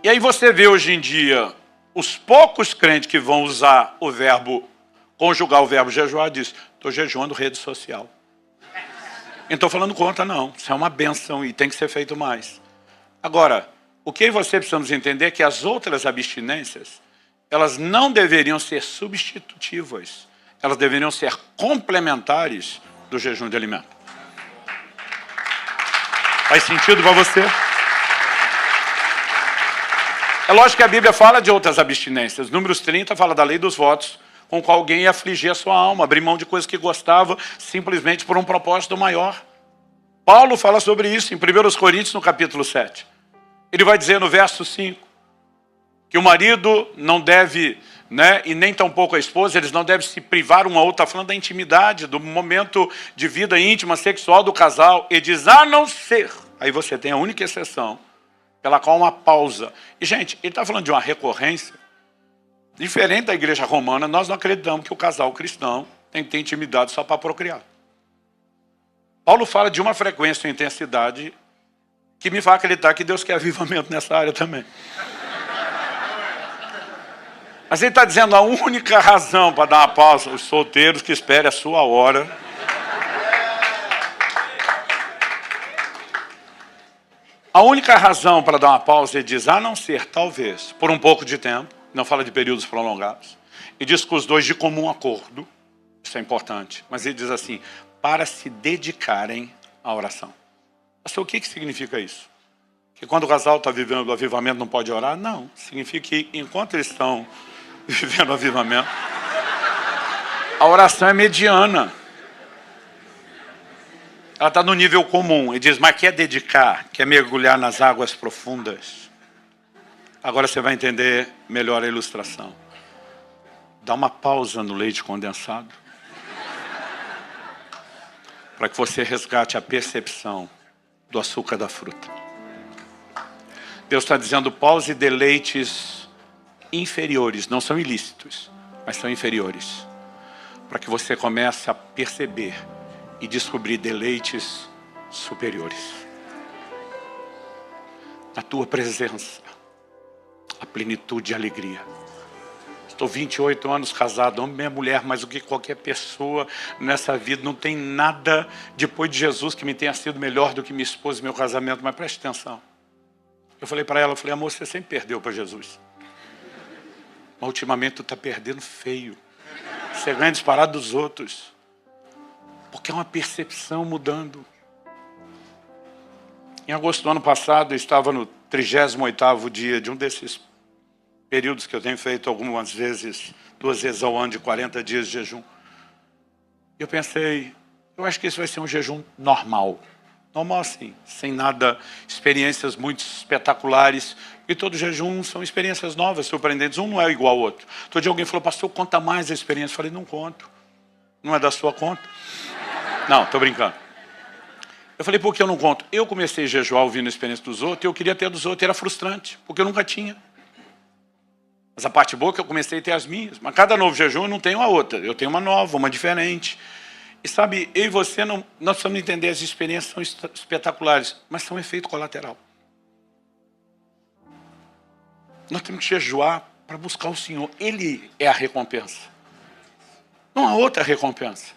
E aí você vê hoje em dia, os poucos crentes que vão usar o verbo, conjugar o verbo jejuar, diz, estou jejuando rede social. Não estou falando contra, não. Isso é uma bênção e tem que ser feito mais. Agora, o que você precisamos entender é que as outras abstinências, elas não deveriam ser substitutivas. Elas deveriam ser complementares do jejum de alimento. Faz sentido para você? É lógico que a Bíblia fala de outras abstinências. Números 30 fala da lei dos votos, com qual alguém ia afligir a sua alma, abrir mão de coisas que gostava, simplesmente por um propósito maior. Paulo fala sobre isso em 1 Coríntios, no capítulo 7. Ele vai dizer no verso 5, que o marido não deve, e nem tampouco a esposa, eles não devem se privar uma outra, falando da intimidade, do momento de vida íntima, sexual do casal. Ele diz, a não ser, aí você tem a única exceção, pela qual uma pausa. E, gente, ele está falando de uma recorrência, diferente da igreja romana, nós não acreditamos que o casal cristão tem que ter intimidade só para procriar. Paulo fala de uma frequência e intensidade que me faz acreditar que Deus quer avivamento nessa área também. Mas ele está dizendo a única razão para dar uma pausa, os solteiros que esperem a sua hora. A única razão para dar uma pausa, ele diz, a não ser, talvez, por um pouco de tempo, não fala de períodos prolongados, e diz que os dois de comum acordo, isso é importante, mas ele diz assim, para se dedicarem à oração. Pastor, o que significa isso? Que quando o casal está vivendo o avivamento não pode orar? Não, significa que enquanto eles estão vivendo o avivamento, a oração é mediana. Ela está no nível comum. Ele diz, mas quer dedicar, quer mergulhar nas águas profundas. Agora você vai entender melhor a ilustração. Dá uma pausa no leite condensado. Para que você resgate a percepção do açúcar da fruta. Deus está dizendo, pause deleites inferiores. Não são ilícitos, mas são inferiores. Para que você comece a perceber e descobrir deleites superiores. Na tua presença, a plenitude e a alegria. Estou 28 anos casado, amo minha mulher, mas o que qualquer pessoa nessa vida, não tem nada depois de Jesus que me tenha sido melhor do que minha esposa e meu casamento, mas preste atenção. Eu falei para ela, amor, você sempre perdeu para Jesus. Mas ultimamente tu está perdendo feio. Você ganha disparado dos outros. Porque é uma percepção mudando. Em agosto do ano passado, eu estava no 38º dia de um desses períodos que eu tenho feito algumas vezes, 2 vezes ao ano, de 40 dias de jejum. Eu pensei, eu acho que esse vai ser um jejum normal. Normal assim, sem nada, experiências muito espetaculares. E todo jejum são experiências novas, surpreendentes. Um não é igual ao outro. Todo dia alguém falou, pastor, conta mais a experiência. Eu falei, não conto. Não é da sua conta. Não, estou brincando. Eu falei, por que eu não conto? Eu comecei a jejuar ouvindo a experiência dos outros, e eu queria ter a dos outros, e era frustrante, porque eu nunca tinha. Mas a parte boa é que eu comecei a ter as minhas. Mas cada novo jejum eu não tenho a outra, eu tenho uma nova, uma diferente. E sabe, eu e você, nós precisamos entender, as experiências são espetaculares, mas são efeito colateral. Nós temos que jejuar para buscar o Senhor. Ele é a recompensa. Não há outra recompensa.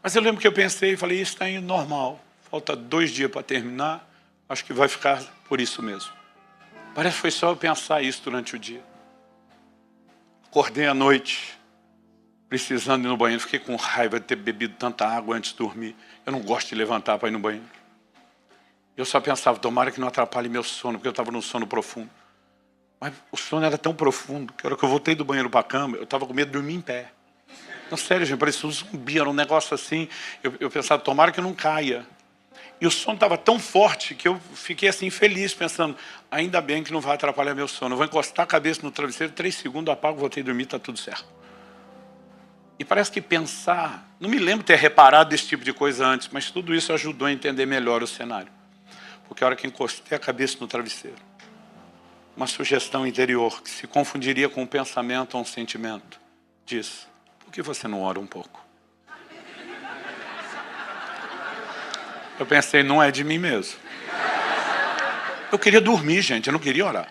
Mas eu lembro que eu pensei e falei, isso está indo normal. Falta 2 dias para terminar, acho que vai ficar por isso mesmo. Parece que foi só eu pensar isso durante o dia. Acordei à noite, precisando ir no banheiro. Fiquei com raiva de ter bebido tanta água antes de dormir. Eu não gosto de levantar para ir no banheiro. Eu só pensava, tomara que não atrapalhe meu sono, porque eu estava num sono profundo. Mas o sono era tão profundo, que a hora que eu voltei do banheiro para a cama, eu estava com medo de dormir em pé. Não, sério, gente, parecia um zumbi, era um negócio assim. Eu pensava, tomara que eu não caia. E o sono estava tão forte que eu fiquei assim feliz, pensando, ainda bem que não vai atrapalhar meu sono. Eu vou encostar a cabeça no travesseiro, 3 segundos, apago, voltei a dormir, está tudo certo. E parece que pensar, não me lembro de ter reparado desse tipo de coisa antes, mas tudo isso ajudou a entender melhor o cenário. Porque a hora que encostei a cabeça no travesseiro, uma sugestão interior que se confundiria com um pensamento ou um sentimento, diz, por que você não ora um pouco? Eu pensei, não é de mim mesmo. Eu queria dormir, gente, eu não queria orar.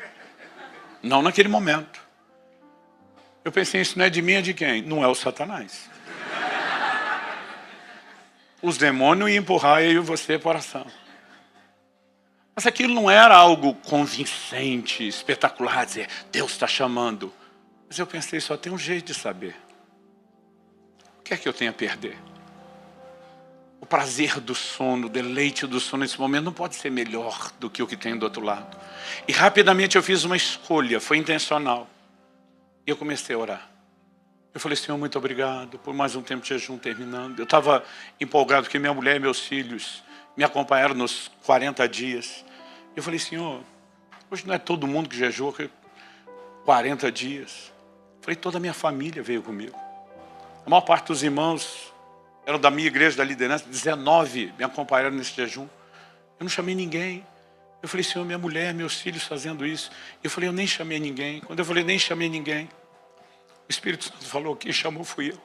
Não naquele momento. Eu pensei, isso não é de mim, é de quem? Não é o Satanás. Os demônios iam empurrar eu e você para a oração. Mas aquilo não era algo convincente, espetacular, dizer, Deus está chamando. Mas eu pensei, só tem um jeito de saber. O que é que eu tenho a perder? O prazer do sono, o deleite do sono nesse momento não pode ser melhor do que o que tem do outro lado. E rapidamente eu fiz uma escolha, foi intencional. E eu comecei a orar. Eu falei, Senhor, muito obrigado por mais um tempo de jejum terminando. Eu estava empolgado porque minha mulher e meus filhos me acompanharam nos 40 dias. Eu falei, Senhor, hoje não é todo mundo que jejua 40 dias. Eu falei, toda a minha família veio comigo. A maior parte dos irmãos eram da minha igreja, da liderança, 19 me acompanharam nesse jejum. Eu não chamei ninguém. Eu falei, Senhor, minha mulher, meus filhos fazendo isso. Eu falei, eu nem chamei ninguém. Quando eu falei, nem chamei ninguém, o Espírito Santo falou, quem chamou fui eu.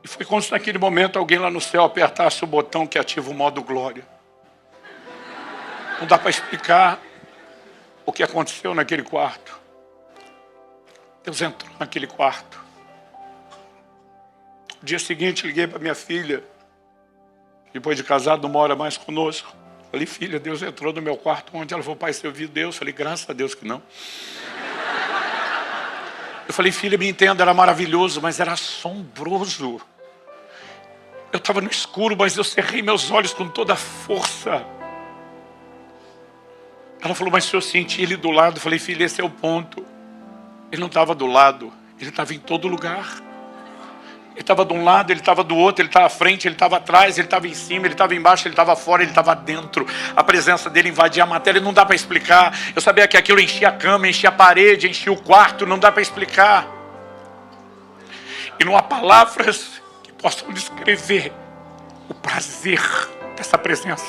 E foi como se naquele momento alguém lá no céu apertasse o botão que ativa o modo glória. Não dá para explicar o que aconteceu naquele quarto. Deus entrou naquele quarto. No dia seguinte, liguei para minha filha. Depois de casado, não mora mais conosco. Falei, filha, Deus entrou no meu quarto ontem. Ela falou, pai, você ouviu Deus? Falei, graças a Deus que não. Eu falei, filha, me entenda, era maravilhoso, mas era assombroso. Eu estava no escuro, mas eu cerrei meus olhos com toda a força. Ela falou, mas se eu senti ele do lado, eu falei, filha, esse é o ponto. Ele não estava do lado, ele estava em todo lugar. Ele estava de um lado, ele estava do outro, ele estava à frente, ele estava atrás, ele estava em cima, ele estava embaixo, ele estava fora, ele estava dentro. A presença dele invadia a matéria, não dá para explicar. Eu sabia que aquilo enchia a cama, enchia a parede, enchia o quarto, não dá para explicar. E não há palavras que possam descrever o prazer dessa presença.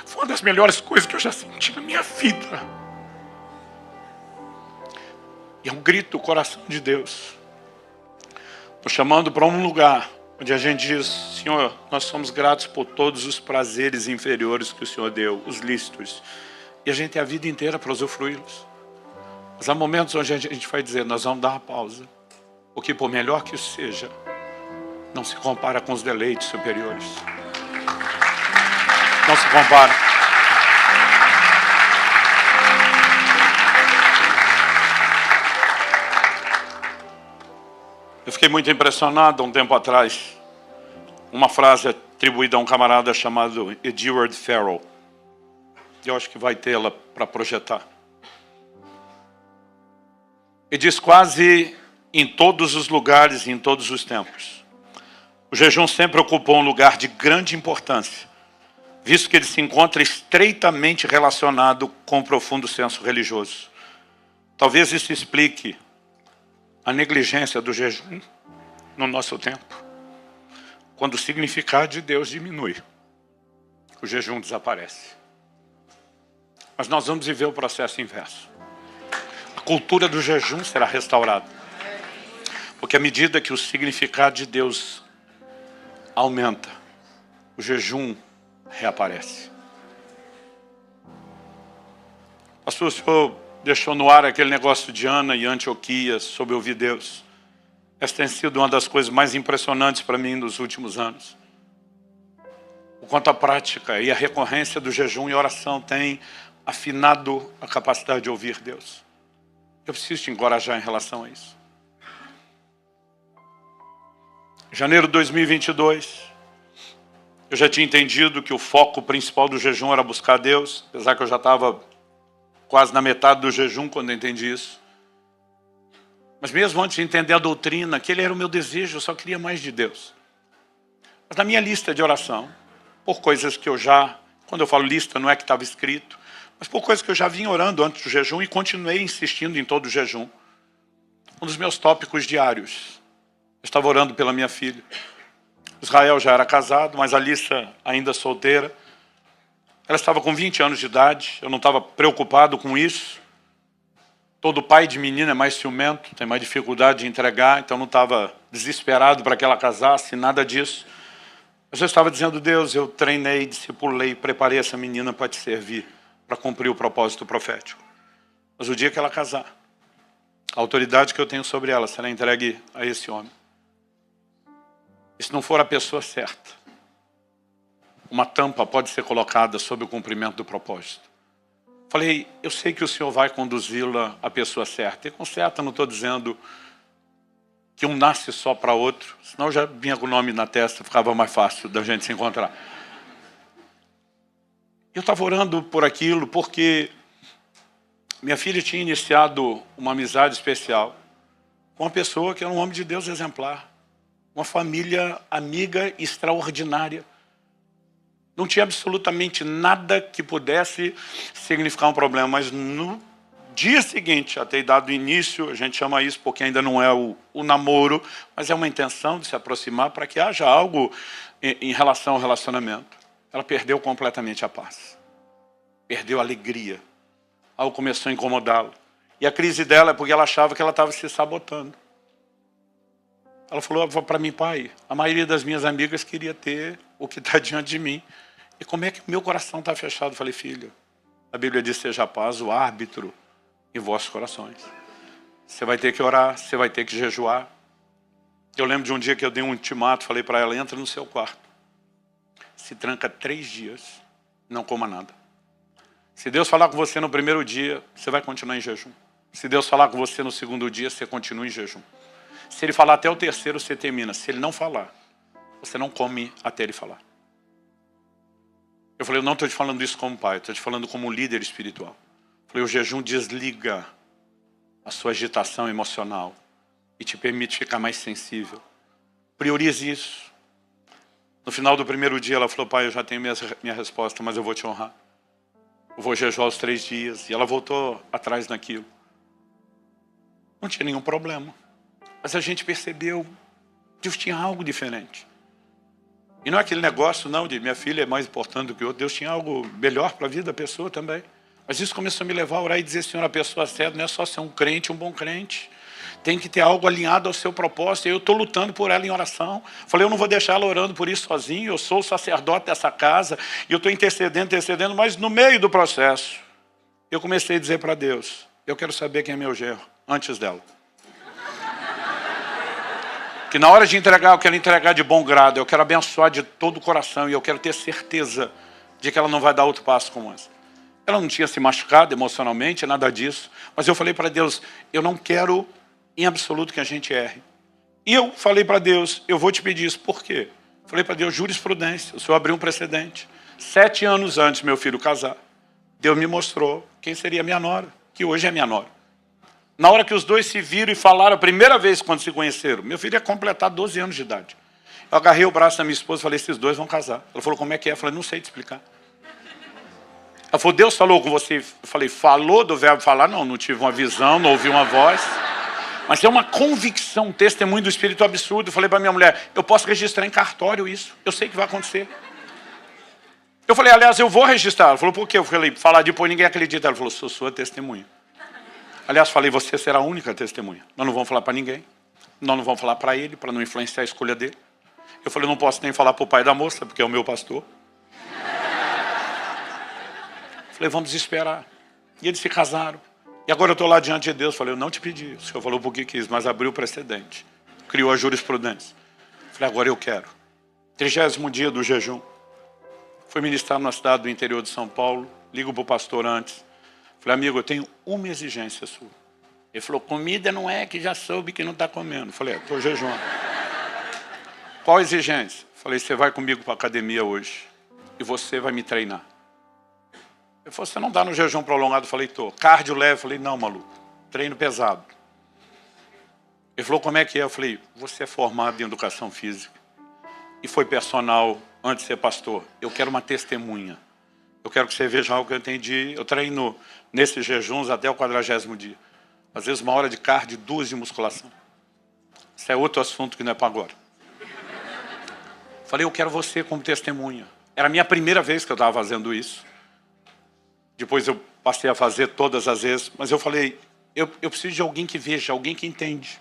Foi uma das melhores coisas que eu já senti na minha vida. E é um grito do coração de Deus. Estou chamando para um lugar onde a gente diz, Senhor, nós somos gratos por todos os prazeres inferiores que o Senhor deu, os lícitos. E a gente tem a vida inteira para usufruí-los. Mas há momentos onde a gente vai dizer, nós vamos dar uma pausa. Porque por melhor que isso seja, não se compara com os deleites superiores. Não se compara. Eu fiquei muito impressionado há um tempo atrás. Uma frase atribuída a um camarada chamado Edward Farrell. Eu acho que vai tê-la para projetar. Ele diz, quase em todos os lugares e em todos os tempos, o jejum sempre ocupou um lugar de grande importância, visto que ele se encontra estreitamente relacionado com o profundo senso religioso. Talvez isso explique a negligência do jejum no nosso tempo. Quando o significado de Deus diminui, o jejum desaparece. Mas nós vamos viver o processo inverso. A cultura do jejum será restaurada. Porque à medida que o significado de Deus aumenta, o jejum reaparece. Pastor, o senhor deixou no ar aquele negócio de Ana e Antioquia sobre ouvir Deus. Essa tem sido uma das coisas mais impressionantes para mim nos últimos anos. O quanto a prática e a recorrência do jejum e oração tem afinado a capacidade de ouvir Deus. Eu preciso te encorajar em relação a isso. Em janeiro de 2022, eu já tinha entendido que o foco principal do jejum era buscar Deus, apesar que eu já estava quase na metade do jejum quando eu entendi isso. Mas mesmo antes de entender a doutrina, aquele era o meu desejo, eu só queria mais de Deus. Mas na minha lista de oração, por coisas que eu já, quando eu falo lista, não é que estava escrito, mas por coisas que eu já vinha orando antes do jejum e continuei insistindo em todo o jejum. Um dos meus tópicos diários, eu estava orando pela minha filha. Israel já era casado, mas a Alissa ainda solteira. Ela estava com 20 anos de idade, eu não estava preocupado com isso. Todo pai de menina é mais ciumento, tem mais dificuldade de entregar, então não estava desesperado para que ela casasse, nada disso. Mas eu estava dizendo, Deus, eu treinei, discipulei, preparei essa menina para te servir, para cumprir o propósito profético. Mas o dia que ela casar, a autoridade que eu tenho sobre ela será entregue a esse homem. E se não for a pessoa certa, uma tampa pode ser colocada sobre o cumprimento do propósito. Falei, eu sei que o Senhor vai conduzi-la à pessoa certa. E com certa não estou dizendo que um nasce só para outro, senão já vinha com o nome na testa, ficava mais fácil da gente se encontrar. Eu estava orando por aquilo porque minha filha tinha iniciado uma amizade especial com uma pessoa que era um homem de Deus exemplar. Uma família amiga extraordinária. Não tinha absolutamente nada que pudesse significar um problema, mas no dia seguinte, a ter dado início, a gente chama isso porque ainda não é o namoro, mas é uma intenção de se aproximar para que haja algo em relação ao relacionamento. Ela perdeu completamente a paz. Perdeu a alegria. Algo começou a incomodá-la. E a crise dela é porque ela achava que ela estava se sabotando. Ela falou para mim, pai, a maioria das minhas amigas queria ter o que está diante de mim. E como é que meu coração está fechado? Eu falei, filha, a Bíblia diz, seja a paz o árbitro em vossos corações. Você vai ter que orar, você vai ter que jejuar. Eu lembro de um dia que eu dei um ultimato, falei para ela, entra no seu quarto. Se tranca 3 dias, não coma nada. Se Deus falar com você no primeiro dia, você vai continuar em jejum. Se Deus falar com você no segundo dia, você continua em jejum. Se Ele falar até o terceiro, você termina. Se Ele não falar, você não come até Ele falar. Eu falei, eu não estou te falando isso como pai, estou te falando como líder espiritual. Eu falei, o jejum desliga a sua agitação emocional e te permite ficar mais sensível. Priorize isso. No final do primeiro dia, ela falou, pai, eu já tenho minha resposta, mas eu vou te honrar. Eu vou jejuar os 3 dias. E ela voltou atrás naquilo. Não tinha nenhum problema. Mas a gente percebeu, Deus tinha algo diferente. E não é aquele negócio, não, de minha filha é mais importante do que o outro. Deus tinha algo melhor para a vida da pessoa também. Mas isso começou a me levar a orar e dizer, Senhor, a pessoa certa não é só ser um crente, um bom crente. Tem que ter algo alinhado ao seu propósito. E eu estou lutando por ela em oração. Falei, eu não vou deixar ela orando por isso sozinho. Eu sou o sacerdote dessa casa. E eu estou intercedendo. Mas no meio do processo, eu comecei a dizer para Deus, eu quero saber quem é meu genro, antes dela. Que na hora de entregar, eu quero entregar de bom grado. Eu quero abençoar de todo o coração. E eu quero ter certeza de que ela não vai dar outro passo como esse. Ela não tinha se machucado emocionalmente, nada disso. Mas eu falei para Deus, eu não quero em absoluto que a gente erre. E eu falei para Deus, eu vou te pedir isso. Por quê? Falei para Deus, jurisprudência. O Senhor abriu um precedente. 7 anos antes meu filho casar, Deus me mostrou quem seria minha nora, que hoje é minha nora. Na hora que os dois se viram e falaram a primeira vez quando se conheceram, meu filho ia completar 12 anos de idade. Eu agarrei o braço da minha esposa e falei, esses dois vão casar. Ela falou, como é que é? Eu falei, não sei te explicar. Ela falou, Deus falou com você? Eu falei, falou do verbo falar? Não, não tive uma visão, não ouvi uma voz. Mas é uma convicção, um testemunho do Espírito absurdo. Eu falei para minha mulher, eu posso registrar em cartório isso. Eu sei que vai acontecer. Eu falei, aliás, eu vou registrar. Ela falou, por quê? Eu falei, falar depois ninguém acredita. Ela falou, sou sua testemunha. Aliás, falei, você será a única testemunha. Nós não vamos falar para ninguém. Nós não vamos falar para ele, para não influenciar a escolha dele. Eu falei, não posso nem falar para o pai da moça, porque é o meu pastor. Falei, vamos esperar. E eles se casaram. E agora eu estou lá diante de Deus. Falei, eu não te pedi. O Senhor falou porque quis, mas abriu o precedente. Criou a jurisprudência. Falei, agora eu quero. 30º dia do jejum. Fui ministrar numa cidade do interior de São Paulo. Ligo para o pastor antes. Falei, amigo, eu tenho uma exigência sua. Ele falou, comida não é, que já soube que não está comendo. Falei, estou jejuando. Qual a exigência? Falei, você vai comigo para a academia hoje. E você vai me treinar. Ele falou, você não dá no jejum prolongado? Falei, estou. Cardio leve? Falei, não, maluco. Treino pesado. Ele falou, como é que é? Eu falei, você é formado em educação física. E foi personal antes de ser pastor. Eu quero uma testemunha. Eu quero que você veja algo que eu entendi. Eu treino nesses jejuns até o 40º dia. Às vezes 1 hora de cardio, 2 de musculação. Isso é outro assunto que não é para agora. Falei, eu quero você como testemunha. Era a minha primeira vez que eu estava fazendo isso. Depois eu passei a fazer todas as vezes. Mas eu falei, eu preciso de alguém que veja, alguém que entende.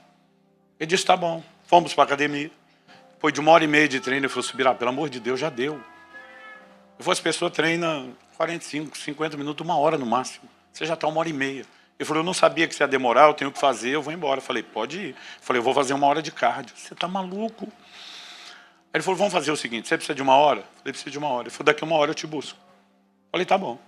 Ele disse, tá bom. Fomos para a academia. Depois de 1h30 de treino, eu falei, subir, pelo amor de Deus, já deu. Eu falei, as pessoas treinam 45, 50 minutos, 1 hora no máximo. Você já está 1h30. Ele falou, eu não sabia que você ia demorar, eu tenho que fazer, eu vou embora. Eu falei, pode ir. Eu falei, eu vou fazer 1 hora de cardio. Você está maluco? Aí ele falou, vamos fazer o seguinte, você precisa de 1 hora? Eu falei, preciso de 1 hora. Ele falou, daqui a 1 hora eu te busco. Eu falei, tá bom.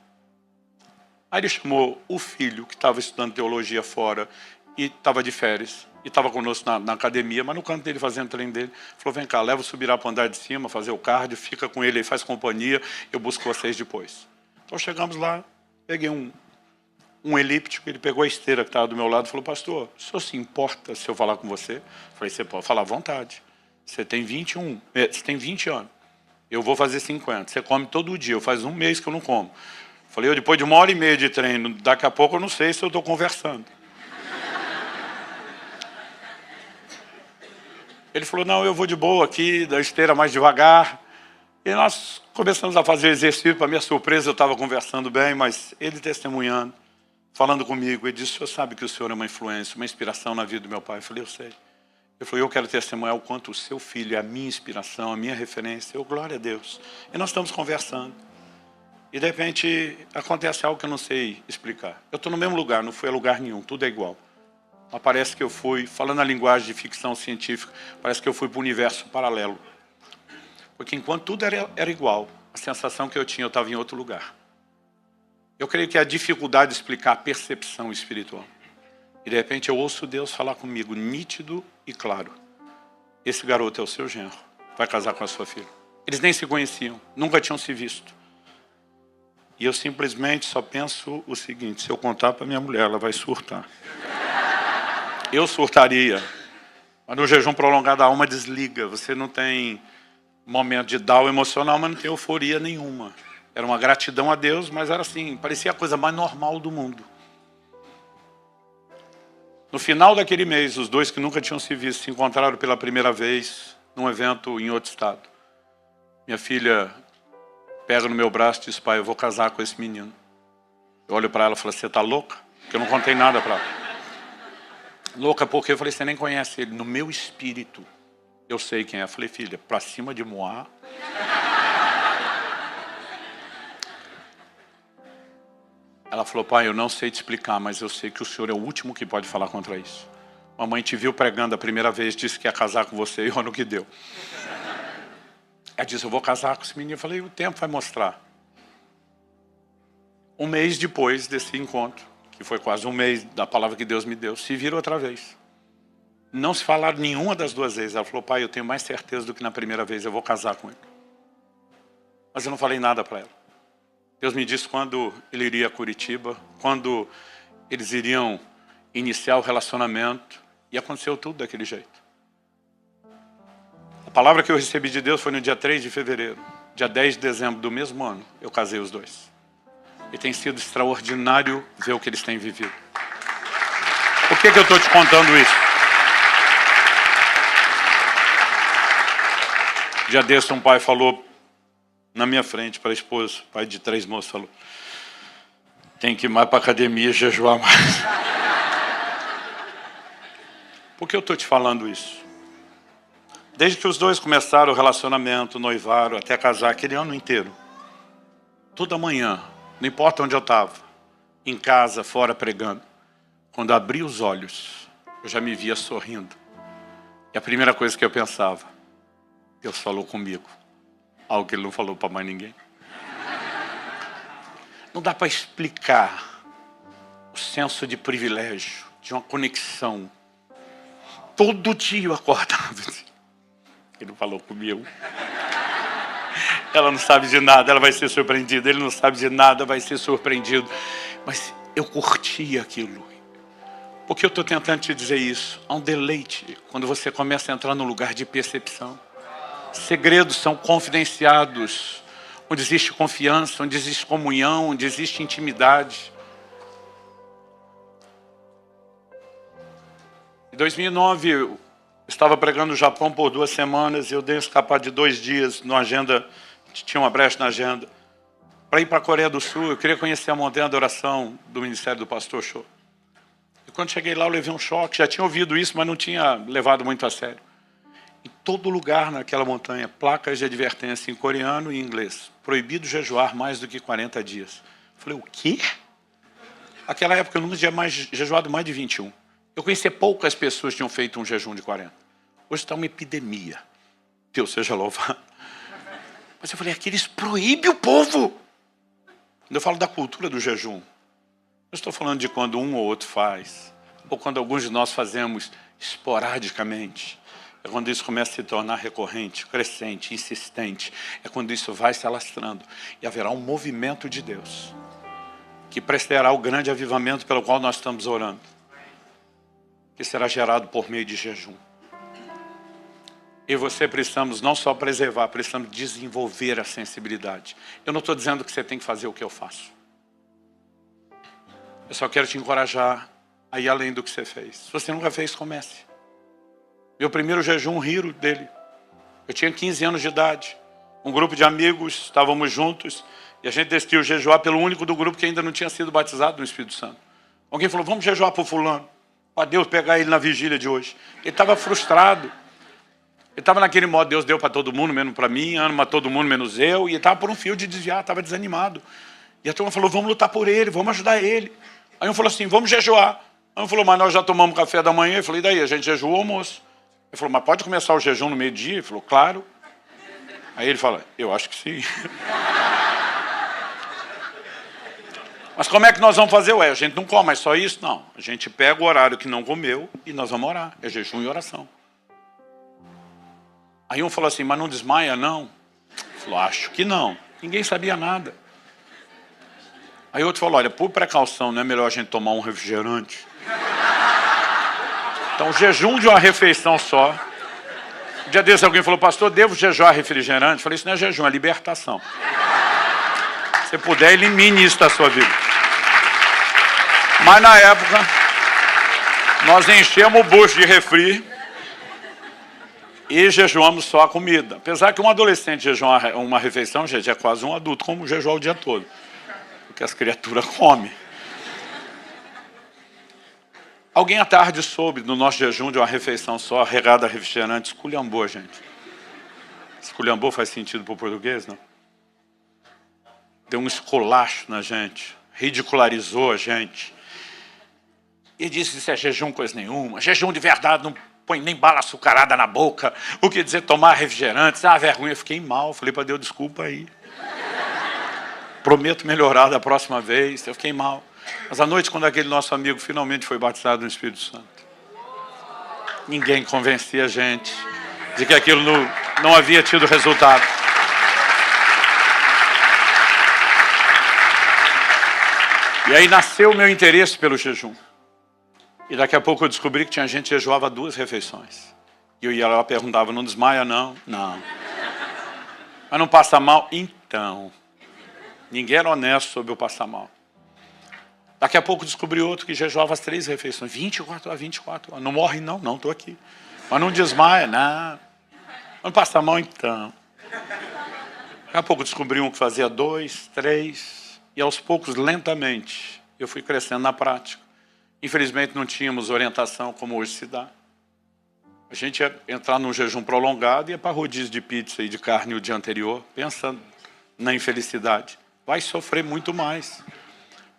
Aí ele chamou o filho, que estava estudando teologia fora, e estava de férias, e estava conosco na academia, mas no canto dele, fazendo o treino dele, falou, vem cá, leva o Subirá para o andar de cima, fazer o cardio, fica com ele aí, faz companhia, eu busco vocês depois. Então chegamos lá, peguei um elíptico, ele pegou a esteira que estava do meu lado e falou, pastor, o senhor se importa se eu falar com você? Eu falei, você pode falar à vontade. Você tem 20 anos, eu vou fazer 50, você come todo dia, eu faz 1 mês que eu não como. Falei, eu depois de 1h30 de treino, daqui a pouco eu não sei se eu estou conversando. Ele falou, não, eu vou de boa aqui, da esteira mais devagar. E nós começamos a fazer exercício, para minha surpresa eu estava conversando bem, mas ele testemunhando, falando comigo, ele disse, o senhor sabe que o senhor é uma influência, uma inspiração na vida do meu pai? Eu falei, eu sei. Ele falou, eu quero testemunhar o quanto o seu filho é a minha inspiração, a minha referência. Eu, glória a Deus. E nós estamos conversando. E de repente acontece algo que eu não sei explicar. Eu estou no mesmo lugar, não fui a lugar nenhum, tudo é igual. mas parece que eu fui, falando a linguagem de ficção científica, parece que eu fui para o universo paralelo. Porque enquanto tudo era igual, a sensação que eu tinha, eu estava em outro lugar. Eu creio que é a dificuldade de explicar a percepção espiritual. E de repente eu ouço Deus falar comigo, nítido e claro. Esse garoto é o seu genro, vai casar com a sua filha. Eles nem se conheciam, nunca tinham se visto. E eu simplesmente só penso o seguinte, se eu contar para minha mulher, ela vai surtar. Eu surtaria. Mas no jejum prolongado a alma desliga. Você não tem momento de down emocional, mas não tem euforia nenhuma. Era uma gratidão a Deus, mas era assim, parecia a coisa mais normal do mundo. No final daquele mês, os dois que nunca tinham se visto se encontraram pela primeira vez num evento em outro estado. Minha filha pega no meu braço e diz, pai, eu vou casar com esse menino. Eu olho para ela e falo, você está louca? Porque eu não contei nada para ela. Louca porque eu falei, você nem conhece ele. No meu espírito, eu sei quem é. Eu falei, filha, para cima de Moá. Ela falou, pai, eu não sei te explicar, mas eu sei que o senhor é o último que pode falar contra isso. Mamãe te viu pregando a primeira vez, disse que ia casar com você e olha o que deu. Ela disse, eu vou casar com esse menino. Eu falei, o tempo vai mostrar. Um mês depois desse encontro, que foi quase um mês da palavra que Deus me deu, se viram outra vez. Não se falaram nenhuma das duas vezes. Ela falou, pai, eu tenho mais certeza do que na primeira vez, eu vou casar com ele. Mas eu não falei nada para ela. Deus me disse quando ele iria a Curitiba, quando eles iriam iniciar o relacionamento, e aconteceu tudo daquele jeito. A palavra que eu recebi de Deus foi no dia 3 de fevereiro. Dia 10 de dezembro do mesmo ano, eu casei os dois. E tem sido extraordinário ver o que eles têm vivido. Por que eu estou te contando isso? Dia desse um pai falou na minha frente para a esposa, pai de 3 moços, falou, tem que ir mais para a academia e jejuar mais. Por que eu estou te falando isso? Desde que os dois começaram o relacionamento, noivaram, até casar, aquele ano inteiro. Toda manhã, não importa onde eu estava, em casa, fora, pregando. Quando eu abri os olhos, eu já me via sorrindo. E a primeira coisa que eu pensava, Deus falou comigo. Algo que ele não falou para mais ninguém. Não dá para explicar o senso de privilégio, de uma conexão. Todo dia eu acordava assim. Ele não falou comigo. Ela não sabe de nada, ela vai ser surpreendida. Ele não sabe de nada, vai ser surpreendido. Mas eu curti aquilo. Por que eu estou tentando te dizer isso? Há um deleite quando você começa a entrar num lugar de percepção. Segredos são confidenciados. Onde existe confiança, onde existe comunhão, onde existe intimidade. Em 2009, eu estava pregando no Japão por 2 semanas, e eu dei escapar de 2 dias na agenda, tinha uma brecha na agenda, para ir para a Coreia do Sul. Eu queria conhecer a montanha de oração do Ministério do Pastor Cho. E quando cheguei lá, eu levei um choque. Já tinha ouvido isso, mas não tinha levado muito a sério. Em todo lugar naquela montanha, placas de advertência em coreano e inglês. Proibido jejuar mais do que 40 dias. Eu falei, o quê? Naquela época eu nunca tinha jejuado mais de 21. Eu conhecia poucas pessoas que tinham feito um jejum de 40. Hoje está uma epidemia. Deus seja louvado. Mas eu falei, aqui eles proíbem o povo. Quando eu falo da cultura do jejum, eu estou falando de quando um ou outro faz, ou quando alguns de nós fazemos esporadicamente. É quando isso começa a se tornar recorrente, crescente, insistente. É quando isso vai se alastrando. E haverá um movimento de Deus que prestará o grande avivamento pelo qual nós estamos orando, que será gerado por meio de jejum. E você precisamos não só preservar, precisamos desenvolver a sensibilidade. Eu não estou dizendo que você tem que fazer o que eu faço. Eu só quero te encorajar a ir além do que você fez. Se você nunca fez, comece. Meu primeiro jejum, riram dele. Eu tinha 15 anos de idade. Um grupo de amigos, estávamos juntos, e a gente decidiu jejuar pelo único do grupo que ainda não tinha sido batizado no Espírito Santo. Alguém falou, vamos jejuar por fulano, para Deus pegar ele na vigília de hoje. Ele estava frustrado. Ele estava naquele modo, Deus deu para todo mundo, menos para mim, ama todo mundo, menos eu, e ele estava por um fio de desviar, estava desanimado. E a turma falou, vamos lutar por ele, vamos ajudar ele. Aí um falou assim, vamos jejuar. Ele falou, mas nós já tomamos café da manhã. Eu falei, e daí? A gente jejuou o almoço. Ele falou, mas pode começar o jejum no meio-dia? Ele falou, claro. Aí ele fala, eu acho que sim. Mas como é que nós vamos fazer? Ué, a gente não come, é só isso? Não. A gente pega o horário que não comeu e nós vamos orar. É jejum e oração. Aí um falou assim, mas não desmaia, não? Ele falou, acho que não. Ninguém sabia nada. Aí outro falou, olha, por precaução, não é melhor a gente tomar um refrigerante? Então, jejum de uma refeição só. Um dia desse alguém falou, pastor, devo jejuar refrigerante? Eu falei, isso não é jejum, é libertação. Se você puder, elimine isso da sua vida. Mas na época, nós enchemos o bucho de refri e jejuamos só a comida. Apesar que um adolescente jejuar uma refeição, gente, é quase um adulto, como jejuar o dia todo. Porque as criaturas comem. Alguém à tarde soube do nosso jejum de uma refeição só, regada a refrigerante, esculhambou, gente. Esculhambou faz sentido para o português, não? Deu um esculacho na gente, ridicularizou a gente. E disse, isso é jejum coisa nenhuma, jejum de verdade não põe nem bala açucarada na boca, o que dizer tomar refrigerante, vergonha, eu fiquei mal, falei para Deus, desculpa aí. Prometo melhorar da próxima vez, eu fiquei mal. Mas à noite, quando aquele nosso amigo finalmente foi batizado no Espírito Santo, ninguém convencia a gente de que aquilo não havia tido resultado. E aí nasceu o meu interesse pelo jejum. E daqui a pouco eu descobri que tinha gente que jejuava 2 refeições. E eu ia lá e perguntava, não desmaia não? Não. Mas não passa mal? Então. Ninguém era honesto sobre eu passar mal. Daqui a pouco descobri outro que jejuava as 3 refeições. 24 a 24 horas. Não morre não, não, estou aqui. Mas não desmaia, não. Não passa mal então. Daqui a pouco descobri um que fazia 2, 3. E aos poucos, lentamente, eu fui crescendo na prática. Infelizmente não tínhamos orientação como hoje se dá. A gente ia entrar num jejum prolongado e ia para rodízio de pizza e de carne o dia anterior, pensando na infelicidade. Vai sofrer muito mais.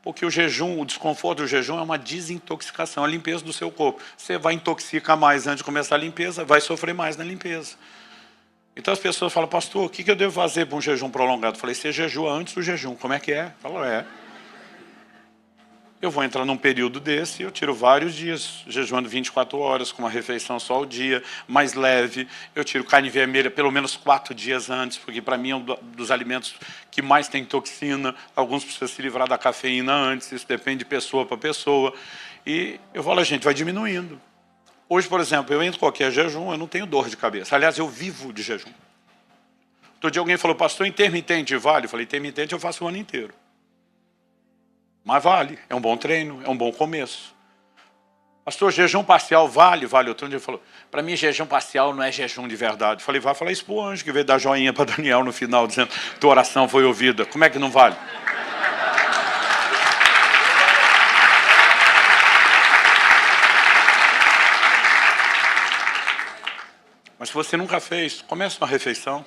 Porque o jejum, o desconforto do jejum é uma desintoxicação, a limpeza do seu corpo. Você vai intoxicar mais antes de começar a limpeza, vai sofrer mais na limpeza. Então as pessoas falam, pastor, o que eu devo fazer para um jejum prolongado? Eu falei, você jejua antes do jejum, como é que é? Falou, eu vou entrar num período desse e eu tiro vários dias, jejuando 24 horas, com uma refeição só ao dia, mais leve. Eu tiro carne vermelha pelo menos 4 dias antes, porque para mim é um dos alimentos que mais tem toxina. Alguns precisam se livrar da cafeína antes, isso depende de pessoa para pessoa. E eu falo, a gente vai diminuindo. Hoje, por exemplo, eu entro em qualquer jejum, eu não tenho dor de cabeça. Aliás, eu vivo de jejum. Outro dia alguém falou, pastor, intermitente vale? Eu falei, intermitente eu faço o ano inteiro. Mas vale, é um bom treino, é um bom começo. Pastor, jejum parcial vale? Vale. Outro dia ele falou, para mim jejum parcial não é jejum de verdade. Eu falei, vai falar isso para o anjo que veio dar joinha para Daniel no final, dizendo, tua oração foi ouvida. Como é que não vale? Mas se você nunca fez, comece uma refeição,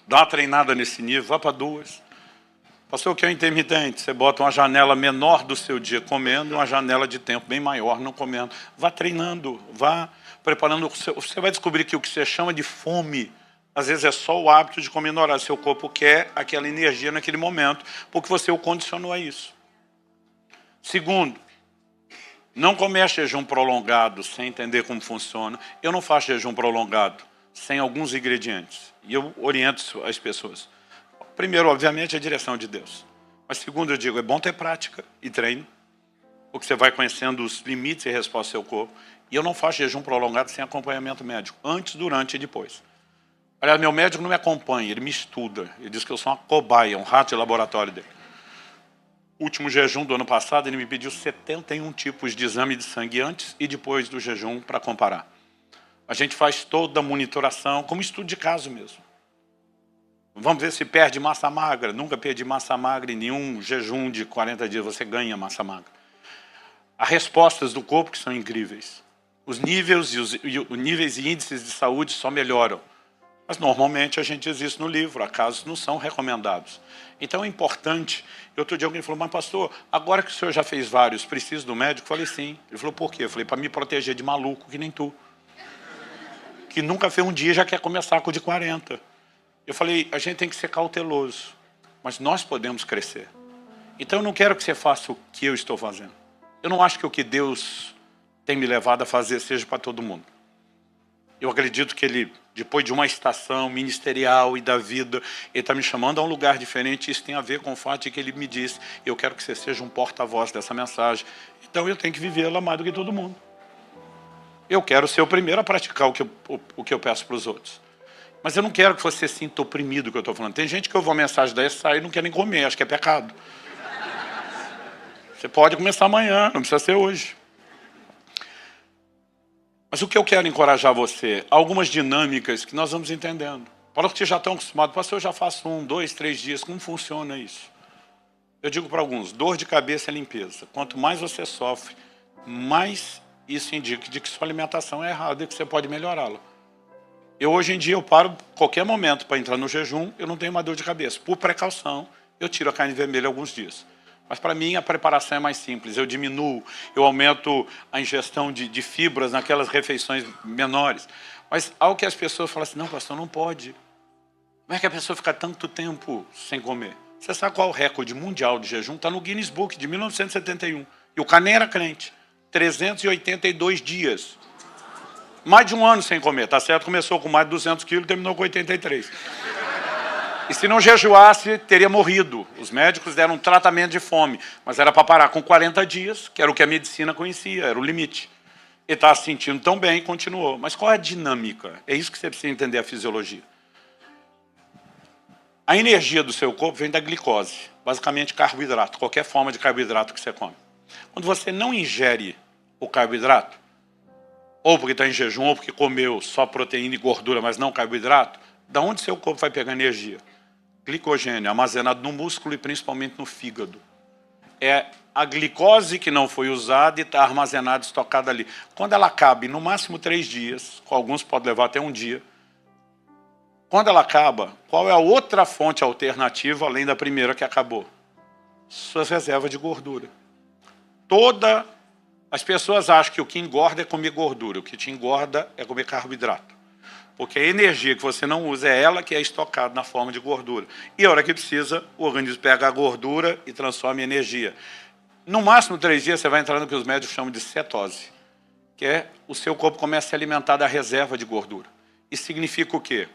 dá uma treinada nesse nível, vá para 2. Pastor, o que é intermitente? Você bota uma janela menor do seu dia comendo e uma janela de tempo bem maior não comendo. Vá treinando, vá preparando. Você vai descobrir que o que você chama de fome, às vezes é só o hábito de comer no horário. Seu corpo quer aquela energia naquele momento, porque você o condicionou a isso. Segundo, não comece jejum prolongado sem entender como funciona. Eu não faço jejum prolongado sem alguns ingredientes. E eu oriento as pessoas. Primeiro, obviamente, é a direção de Deus. Mas segundo, eu digo, é bom ter prática e treino, porque você vai conhecendo os limites e respostas do seu corpo. E eu não faço jejum prolongado sem acompanhamento médico, antes, durante e depois. Aliás, meu médico não me acompanha, ele me estuda. Ele diz que eu sou uma cobaia, um rato de laboratório dele. O último jejum do ano passado, ele me pediu 71 tipos de exame de sangue antes e depois do jejum para comparar. A gente faz toda a monitoração, como estudo de caso mesmo. Vamos ver se perde massa magra. Nunca perdi massa magra em nenhum jejum de 40 dias. Você ganha massa magra. Há respostas do corpo que são incríveis. Os níveis e índices de saúde só melhoram. Mas normalmente a gente diz isso no livro, há casos que não são recomendados. Então é importante. Outro dia alguém falou, mas pastor, agora que o senhor já fez vários, precisa do médico? Eu falei, sim. Ele falou, por quê? Eu falei, para me proteger de maluco que nem tu. Que nunca fez um dia e já quer começar com o de 40. Eu falei, a gente tem que ser cauteloso, mas nós podemos crescer. Então eu não quero que você faça o que eu estou fazendo. Eu não acho que o que Deus tem me levado a fazer seja para todo mundo. Eu acredito que Ele, depois de uma estação ministerial e da vida, Ele está me chamando a um lugar diferente. Isso tem a ver com o fato de que Ele me disse, eu quero que você seja um porta-voz dessa mensagem. Então eu tenho que vivê-la mais do que todo mundo. Eu quero ser o primeiro a praticar o que eu peço para os outros. Mas eu não quero que você sinta oprimido o que eu estou falando. Tem gente que ouve uma mensagem dessa e sai e não quer nem comer, acho que é pecado. Você pode começar amanhã, não precisa ser hoje. Mas o que eu quero encorajar você? Algumas dinâmicas que nós vamos entendendo. Para os que já estão acostumados, pastor, eu já faço 1, 2, 3 dias, como funciona isso? Eu digo para alguns, dor de cabeça é limpeza. Quanto mais você sofre, mais isso indica de que sua alimentação é errada e que você pode melhorá-la. Hoje em dia, eu paro qualquer momento para entrar no jejum, eu não tenho uma dor de cabeça. Por precaução, eu tiro a carne vermelha alguns dias. Mas para mim a preparação é mais simples, eu diminuo, eu aumento a ingestão de fibras naquelas refeições menores. Mas algo que as pessoas falam assim, não pastor, não pode. Como é que a pessoa fica tanto tempo sem comer? Você sabe qual é o recorde mundial de jejum? Está no Guinness Book, de 1971. E o cara nem era crente. 382 dias. Mais de um ano sem comer, tá certo? Começou com mais de 200 quilos e terminou com 83. E se não jejuasse, teria morrido. Os médicos deram um tratamento de fome, mas era para parar com 40 dias, que era o que a medicina conhecia, era o limite. Ele estava se sentindo tão bem e continuou. Mas qual é a dinâmica? É isso que você precisa entender a fisiologia. A energia do seu corpo vem da glicose, basicamente carboidrato, qualquer forma de carboidrato que você come. Quando você não ingere o carboidrato, ou porque está em jejum, ou porque comeu só proteína e gordura, mas não carboidrato, da onde seu corpo vai pegar energia? Glicogênio, armazenado no músculo e principalmente no fígado. É a glicose que não foi usada e está armazenada, estocada ali. Quando ela acaba, no máximo 3 dias, alguns podem levar até um dia, quando ela acaba, qual é a outra fonte alternativa, além da primeira que acabou? Suas reservas de gordura. As pessoas acham que o que engorda é comer gordura, o que te engorda é comer carboidrato. Porque a energia que você não usa é ela que é estocada na forma de gordura. E a hora que precisa, o organismo pega a gordura e transforma em energia. No máximo 3 dias você vai entrar no que os médicos chamam de cetose, que é o seu corpo começa a se alimentar da reserva de gordura. Isso significa o quê?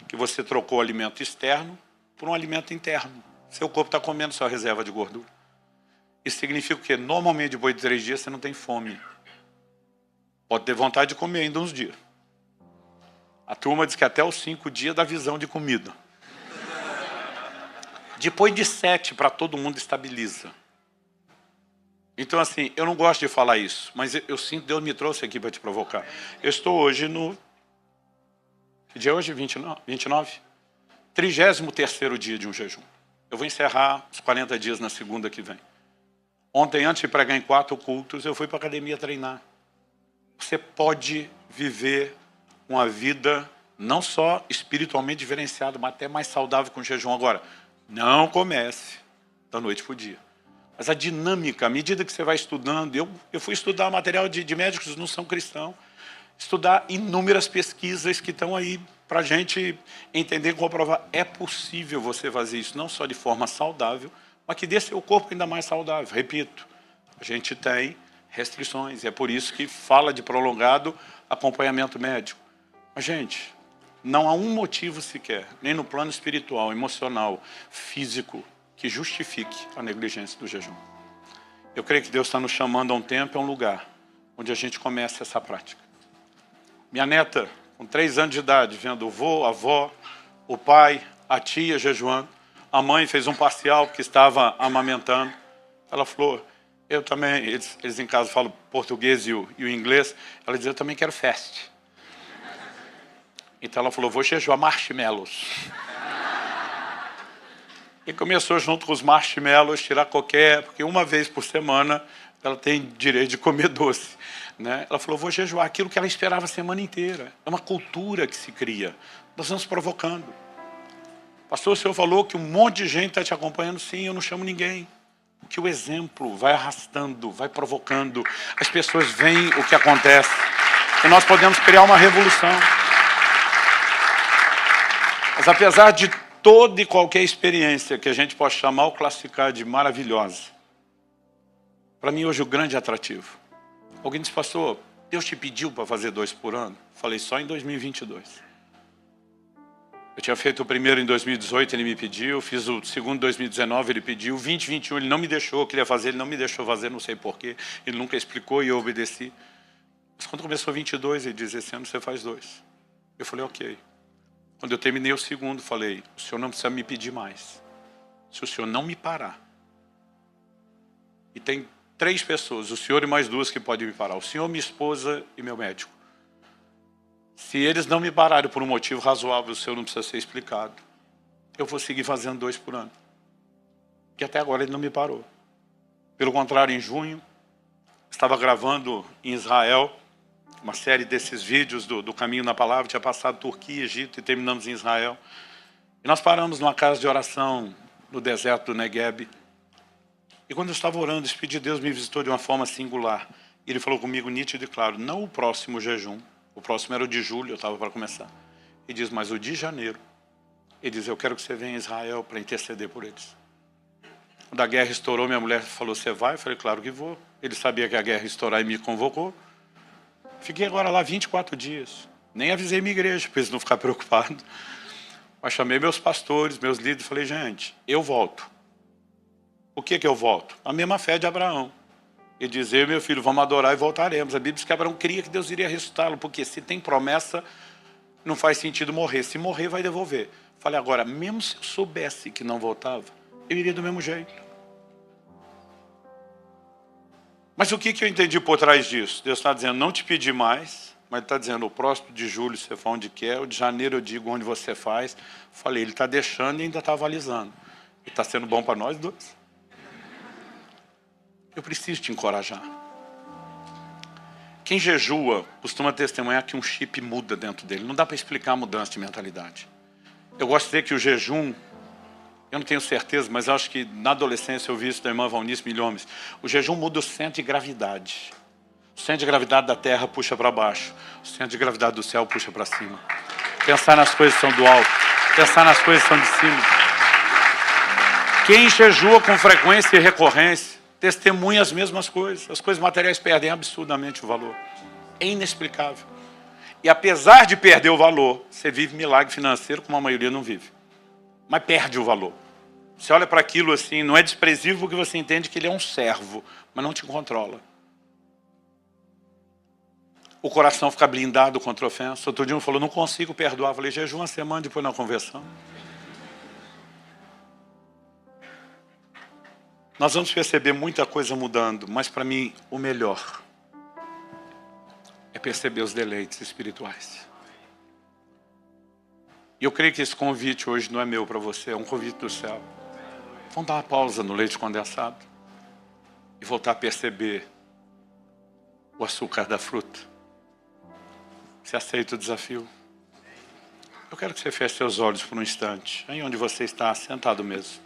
Que você trocou o alimento externo por um alimento interno. Seu corpo está comendo sua reserva de gordura. Isso significa o quê? Normalmente, depois de 3 dias, você não tem fome. Pode ter vontade de comer ainda uns dias. A turma diz que até os 5 dias dá visão de comida. Depois de 7, para todo mundo estabiliza. Então, assim, eu não gosto de falar isso, mas eu sinto que Deus me trouxe aqui para te provocar. Eu estou hoje no... Que dia é hoje? 29? 33º dia de um jejum. Eu vou encerrar os 40 dias na segunda que vem. Ontem, antes de pregar em 4 cultos, eu fui para a academia treinar. Você pode viver uma vida não só espiritualmente diferenciada, mas até mais saudável com o jejum. Agora, não comece da noite para o dia. Mas a dinâmica, à medida que você vai estudando, eu fui estudar material de médicos que não são cristãos, estudar inúmeras pesquisas que estão aí para a gente entender, comprovar. É possível você fazer isso, não só de forma saudável, mas que dê seu corpo ainda mais saudável. Repito, a gente tem restrições, e é por isso que fala de prolongado acompanhamento médico. Mas, gente, não há um motivo sequer, nem no plano espiritual, emocional, físico, que justifique a negligência do jejum. Eu creio que Deus está nos chamando a um tempo, a um lugar, onde a gente começa essa prática. Minha neta, com 3 anos de idade, vendo o vô, a avó, o pai, a tia jejuando, a mãe fez um parcial porque estava amamentando. Ela falou, eu também, eles em casa falam português e o inglês, ela dizia, eu também quero fast. Então ela falou, vou jejuar marshmallows. E começou junto com os marshmallows, tirar porque uma vez por semana ela tem direito de comer doce, né? Ela falou, vou jejuar, aquilo que ela esperava a semana inteira. É uma cultura que se cria. Nós vamos provocando. Pastor, o senhor falou que um monte de gente está te acompanhando. Sim, eu não chamo ninguém. Que o exemplo vai arrastando, vai provocando. As pessoas veem o que acontece. E nós podemos criar uma revolução. Mas apesar de toda e qualquer experiência que a gente pode chamar ou classificar de maravilhosa, para mim hoje o grande atrativo. Alguém disse, pastor, Deus te pediu para fazer 2 por ano? Falei, só em 2022. Eu tinha feito o primeiro em 2018, ele me pediu, fiz o segundo em 2019, ele pediu, 2021 ele não me deixou, eu queria fazer, ele não me deixou fazer, não sei porquê, ele nunca explicou e eu obedeci. Mas quando começou 22, ele disse, esse ano você faz 2. Eu falei, ok. Quando eu terminei o segundo, falei, o senhor não precisa me pedir mais. Se o senhor não me parar. E tem 3 pessoas, o senhor e mais 2 que podem me parar, o senhor, minha esposa e meu médico. Se eles não me pararem por um motivo razoável, o senhor não precisa ser explicado. Eu vou seguir fazendo 2 por ano. Que até agora ele não me parou. Pelo contrário, em junho, estava gravando em Israel, uma série desses vídeos do Caminho na Palavra, tinha passado Turquia, Egito e terminamos em Israel. E nós paramos numa casa de oração no deserto do Negueb. E quando eu estava orando, o Espírito de Deus me visitou de uma forma singular. E ele falou comigo nítido e claro, não o próximo jejum, o próximo era o de julho, eu estava para começar. Ele diz, mas o de janeiro. Ele diz, eu quero que você venha a Israel para interceder por eles. Quando a guerra estourou, minha mulher falou, você vai? Eu falei, claro que vou. Ele sabia que a guerra ia estourar e me convocou. Fiquei agora lá 24 dias. Nem avisei minha igreja, para eles não ficarem preocupados. Mas chamei meus pastores, meus líderes, e falei, gente, eu volto. O que eu volto? A mesma fé de Abraão. Ele diz, eu e meu filho, vamos adorar e voltaremos. A Bíblia diz que Abraão cria que Deus iria ressuscitá-lo, porque se tem promessa, não faz sentido morrer. Se morrer, vai devolver. Falei, agora, mesmo se eu soubesse que não voltava, eu iria do mesmo jeito. Mas o que eu entendi por trás disso? Deus está dizendo, não te pedi mais, mas Ele está dizendo, o próximo de julho você faz onde quer, o de janeiro eu digo onde você faz. Falei, Ele está deixando e ainda está avalizando. Ele está sendo bom para nós 2. Eu preciso te encorajar. Quem jejua costuma testemunhar que um chip muda dentro dele. Não dá para explicar a mudança de mentalidade. Eu gosto de dizer que o jejum, eu não tenho certeza, mas acho que na adolescência eu vi isso da irmã Valnice Milhomes. O jejum muda o centro de gravidade. O centro de gravidade da terra puxa para baixo. O centro de gravidade do céu puxa para cima. Pensar nas coisas que são do alto. Pensar nas coisas que são de cima. Quem jejua com frequência e recorrência, testemunha as mesmas coisas. As coisas materiais perdem absurdamente o valor. É inexplicável. E apesar de perder o valor, você vive milagre financeiro como a maioria não vive. Mas perde o valor. Você olha para aquilo assim, não é desprezível porque você entende que ele é um servo, mas não te controla. O coração fica blindado contra a ofensa. Outro dia um falou, não consigo perdoar. Eu falei, jejum uma semana depois na conversão. Nós vamos perceber muita coisa mudando, mas para mim o melhor é perceber os deleites espirituais. E eu creio que esse convite hoje não é meu para você, é um convite do céu. Vamos dar uma pausa no leite condensado e voltar a perceber o açúcar da fruta. Você aceita o desafio? Eu quero que você feche seus olhos por um instante, aí onde você está, sentado mesmo.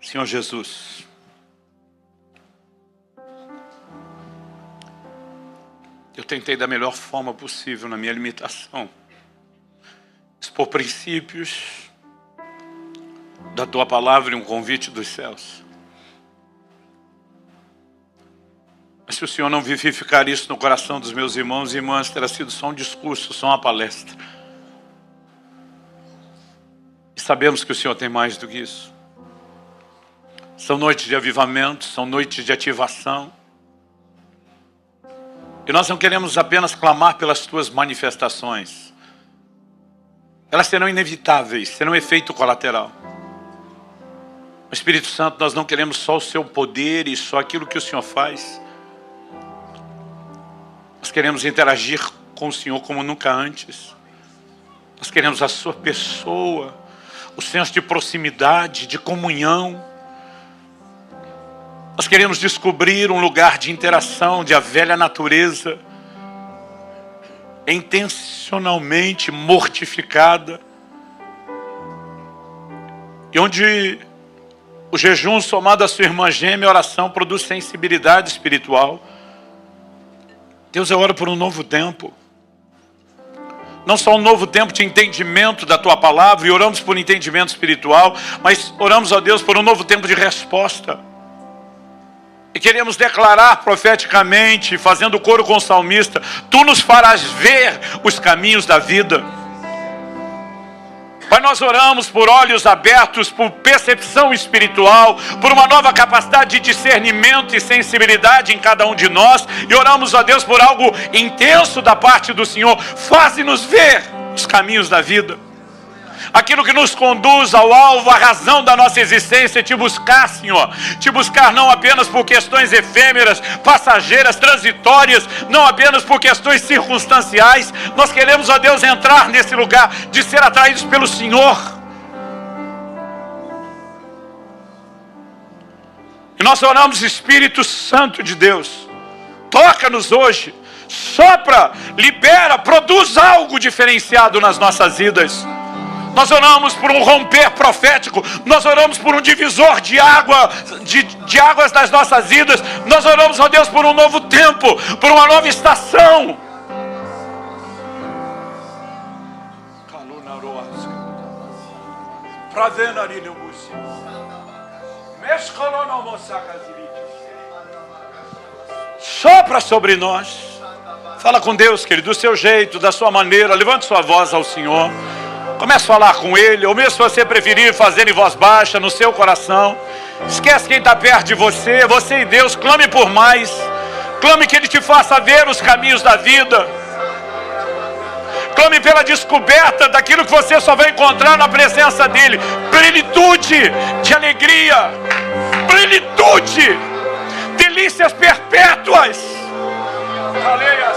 Senhor Jesus, eu tentei da melhor forma possível na minha limitação expor princípios da Tua Palavra e um convite dos céus. Mas se o Senhor não vivificar isso no coração dos meus irmãos e irmãs, terá sido só um discurso, só uma palestra. E sabemos que o Senhor tem mais do que isso. São noites de avivamento, são noites de ativação. E nós não queremos apenas clamar pelas Tuas manifestações. Elas serão inevitáveis, serão efeito colateral. O Espírito Santo, nós não queremos só o Seu poder e só aquilo que o Senhor faz. Nós queremos interagir com o Senhor como nunca antes. Nós queremos a sua pessoa, o senso de proximidade, de comunhão. Nós queremos descobrir um lugar de interação, de a velha natureza intencionalmente mortificada, e onde o jejum somado à sua irmã gêmea, a oração, produz sensibilidade espiritual. Deus, eu oro por um novo tempo. Não só um novo tempo de entendimento da Tua Palavra, e oramos por entendimento espiritual, mas oramos, ó Deus, por um novo tempo de resposta. E queremos declarar profeticamente, fazendo coro com o salmista: Tu nos farás ver os caminhos da vida. Pai, nós oramos por olhos abertos, por percepção espiritual, por uma nova capacidade de discernimento e sensibilidade em cada um de nós. E oramos, ó Deus, por algo intenso da parte do Senhor. Faze-nos ver os caminhos da vida. Aquilo que nos conduz ao alvo, a razão da nossa existência, te buscar, Senhor. Te buscar não apenas por questões efêmeras, passageiras, transitórias, não apenas por questões circunstanciais. Nós queremos, ó Deus, entrar nesse lugar de ser atraídos pelo Senhor. E nós oramos, Espírito Santo de Deus, toca-nos hoje, sopra, libera, produz algo diferenciado nas nossas vidas. Nós oramos por um romper profético. Nós oramos por um divisor de água, de águas das nossas vidas. Nós oramos, ó Deus, por um novo tempo, por uma nova estação. Sopra sobre nós. Fala com Deus, querido, do seu jeito, da sua maneira. Levante sua voz ao Senhor. Comece a falar com Ele, ou mesmo se você preferir fazer em voz baixa, no seu coração. Esquece quem está perto de você, você e Deus. Clame por mais. Clame que Ele te faça ver os caminhos da vida. Clame pela descoberta daquilo que você só vai encontrar na presença dEle. Plenitude de alegria. Plenitude. Delícias perpétuas. Aleluia.